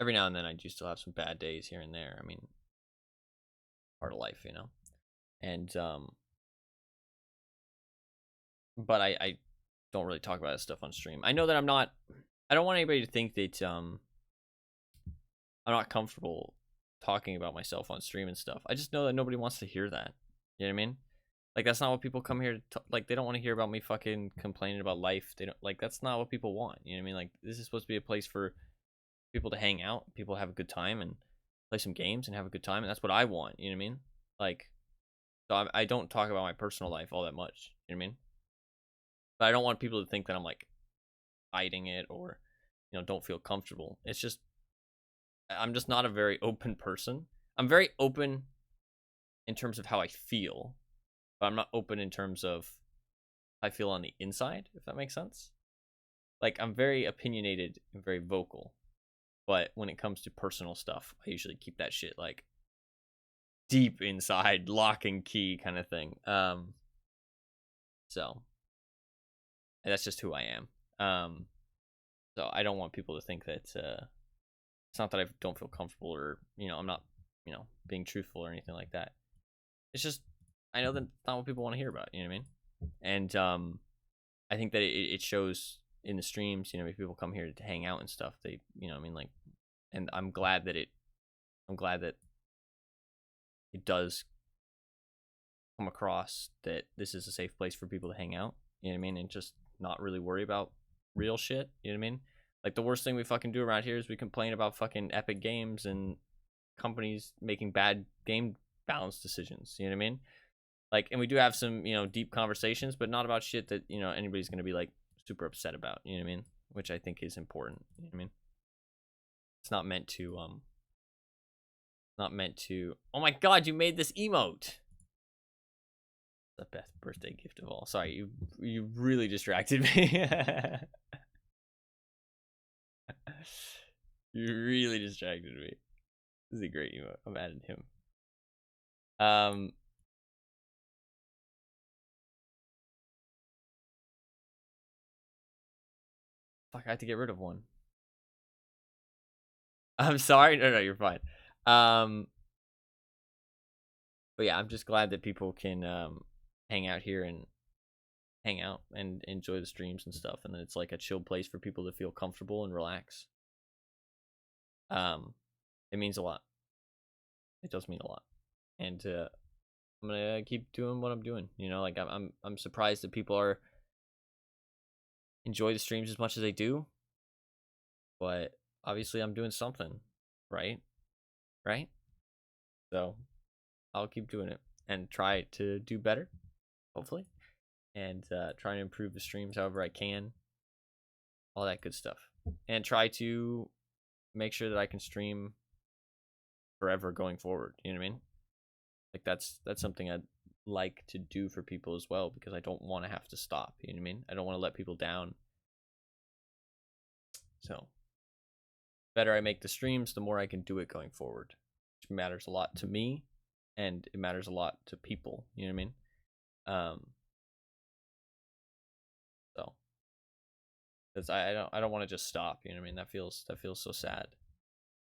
A: every now and then I do still have some bad days here and there. I mean, part of life, you know. And but I don't really talk about that stuff on stream. I know that I don't want anybody to think that I'm not comfortable talking about myself on stream and stuff. I just know that nobody wants to hear that. You know what I mean? Like, that's not what people come here to like. They don't want to hear about me fucking complaining about life. They don't, like, that's not what people want. You know what I mean? Like, this is supposed to be a place for people to hang out, people to have a good time, and play some games and have a good time, and that's what I want. You know what I mean? Like, so I don't talk about my personal life all that much. You know what I mean? But I don't want people to think that I'm like hiding it, or, you know, don't feel comfortable. It's just, I'm just not a very open person. I'm very open in terms of how I feel, but I'm not open in terms of how I feel on the inside, if that makes sense. Like, I'm very opinionated and very vocal, but when it comes to personal stuff, I usually keep that shit like deep inside, lock and key kind of thing. So that's just who I am. So I don't want people to think that it's not that I don't feel comfortable or, I'm not, being truthful or anything like that. It's just, I know that's not what people want to hear about, you know what I mean? And I think that it shows in the streams, if people come here to hang out and stuff, they, and I'm glad that it does come across that this is a safe place for people to hang out, you know what I mean? And just not really worry about real shit, you know what I mean? Like, the worst thing we fucking do around here is we complain about fucking Epic Games and companies making bad game balance decisions, you know what I mean? Like, and we do have some, deep conversations, but not about shit that, anybody's going to be, like, super upset about, you know what I mean? Which I think is important, you know what I mean? It's not meant to, oh my god, you made this emote! The best birthday gift of all. Sorry, you really distracted me. You really distracted me. This is a great emote. I'm adding him. Fuck, I have to get rid of one. I'm sorry. No, you're fine. But yeah, I'm just glad that people can hang out here and hang out and enjoy the streams and stuff, and then it's like a chill place for people to feel comfortable and relax. It means a lot. It does mean a lot, and I'm gonna keep doing what I'm doing. Like I'm surprised that people are enjoy the streams as much as they do, but obviously I'm doing something, right? So I'll keep doing it and try to do better, hopefully, and try to improve the streams however I can, all that good stuff, and try to make sure that I can stream forever going forward, you know what I mean? Like, that's something I'd like to do for people as well, because I don't want to have to stop, you know what I mean? I don't want to let people down. So better I make the streams, the more I can do it going forward, which matters a lot to me, and it matters a lot to people, you know what I mean? So because I don't want to just stop, you know what I mean? That feels so sad.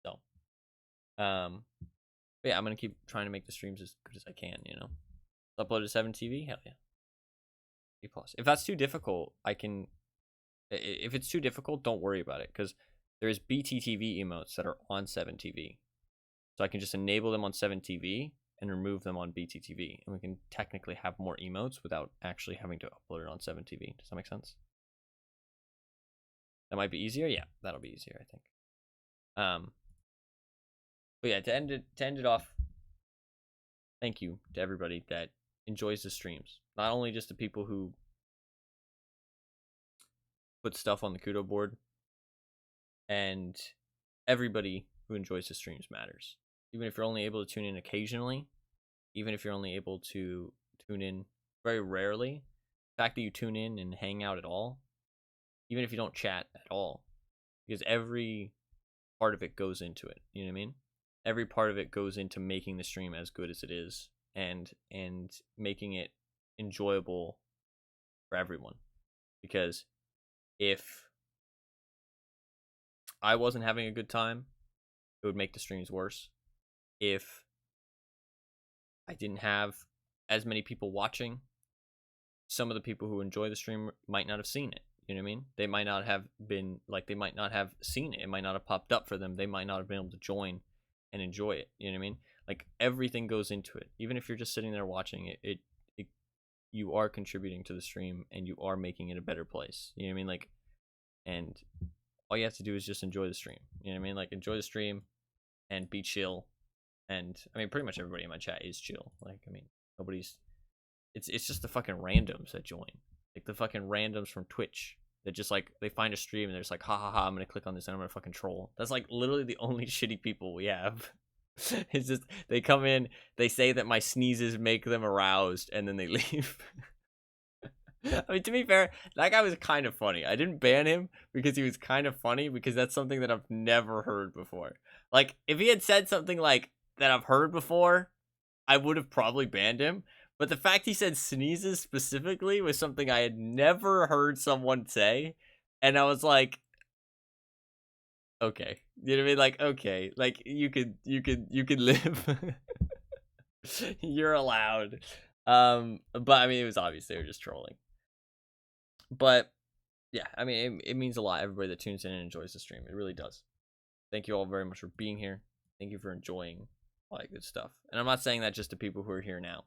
A: So but yeah, I'm gonna keep trying to make the streams as good as I can, Upload to 7TV, hell yeah. B+. If that's too difficult, if it's too difficult, don't worry about it, because there's BTTV emotes that are on 7TV. So I can just enable them on 7TV and remove them on BTTV, and we can technically have more emotes without actually having to upload it on 7TV. Does that make sense? That might be easier. Yeah, that'll be easier, I think. But yeah, to end it off, thank you to everybody that enjoys the streams. Not only just the people who put stuff on the Kudo board, and everybody who enjoys the streams matters. Even if you're only able to tune in occasionally, even if you're only able to tune in very rarely, the fact that you tune in and hang out at all, even if you don't chat at all, because every part of it goes into it, you know what I mean? Every part of it goes into making the stream as good as it is, and making it enjoyable for everyone. Because if I wasn't having a good time, it would make the streams worse. If I didn't have as many people watching, some of the people who enjoy the stream might not have seen it. You know what I mean? They might not have been, like, they might not have seen it. It might not have popped up for them. They might not have been able to join and enjoy it. You know what I mean? Like, everything goes into it. Even if you're just sitting there watching it, you are contributing to the stream, and you are making it a better place. You know what I mean? Like, and all you have to do is just enjoy the stream. You know what I mean? Like, enjoy the stream and be chill. And I mean, pretty much everybody in my chat is chill. Like, I mean, nobody's, it's just the fucking randoms that join. Like, the fucking randoms from Twitch that just, like, they find a stream and they're just like, ha ha ha, I'm gonna click on this and I'm gonna fucking troll. That's, like, literally the only shitty people we have. It's just, they come in, they say that my sneezes make them aroused, and then they leave. I mean, to be fair, that guy was kind of funny. I didn't ban him because he was kind of funny, because that's something that I've never heard before. Like, if he had said something like that I've heard before, I would have probably banned him. But the fact he said sneezes specifically was something I had never heard someone say. And I was like, okay. You know what I mean? Like, okay, like you could live. You're allowed. But I mean, it was obvious they were just trolling. But yeah, I mean, it means a lot. Everybody that tunes in and enjoys the stream, it really does. Thank you all very much for being here. Thank you for enjoying all that good stuff. And I'm not saying that just to people who are here now.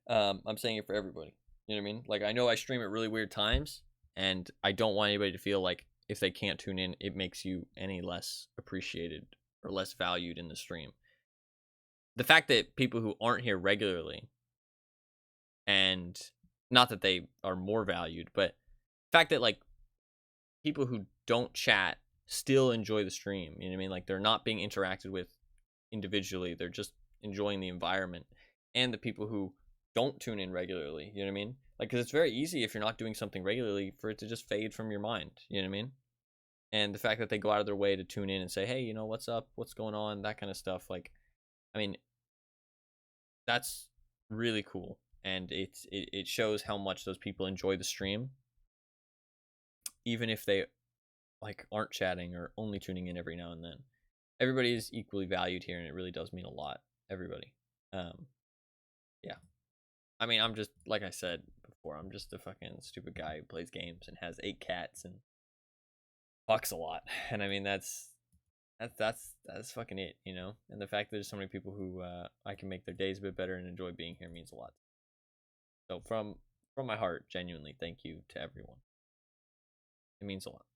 A: I'm saying it for everybody. You know what I mean? Like, I know I stream at really weird times, and I don't want anybody to feel like if they can't tune in, it makes you any less appreciated or less valued in the stream. The fact that people who aren't here regularly, and not that they are more valued, but the fact that, like, people who don't chat still enjoy the stream. You know what I mean? Like, they're not being interacted with individually. They're just enjoying the environment. And the people who don't tune in regularly, you know what I mean? Like, because it's very easy if you're not doing something regularly for it to just fade from your mind. You know what I mean? And the fact that they go out of their way to tune in and say, hey, you know, what's up? What's going on? That kind of stuff. Like, I mean, that's really cool. And it shows how much those people enjoy the stream. Even if they, like, aren't chatting or only tuning in every now and then. Everybody is equally valued here, and it really does mean a lot. Everybody. Yeah. I mean, I'm just, like I said before, I'm just a fucking stupid guy who plays games and has 8 cats and fucks a lot. And I mean, that's fucking it, you know? And the fact that there's so many people who I can make their days a bit better and enjoy being here means a lot. So from my heart, genuinely, thank you to everyone. It means a lot.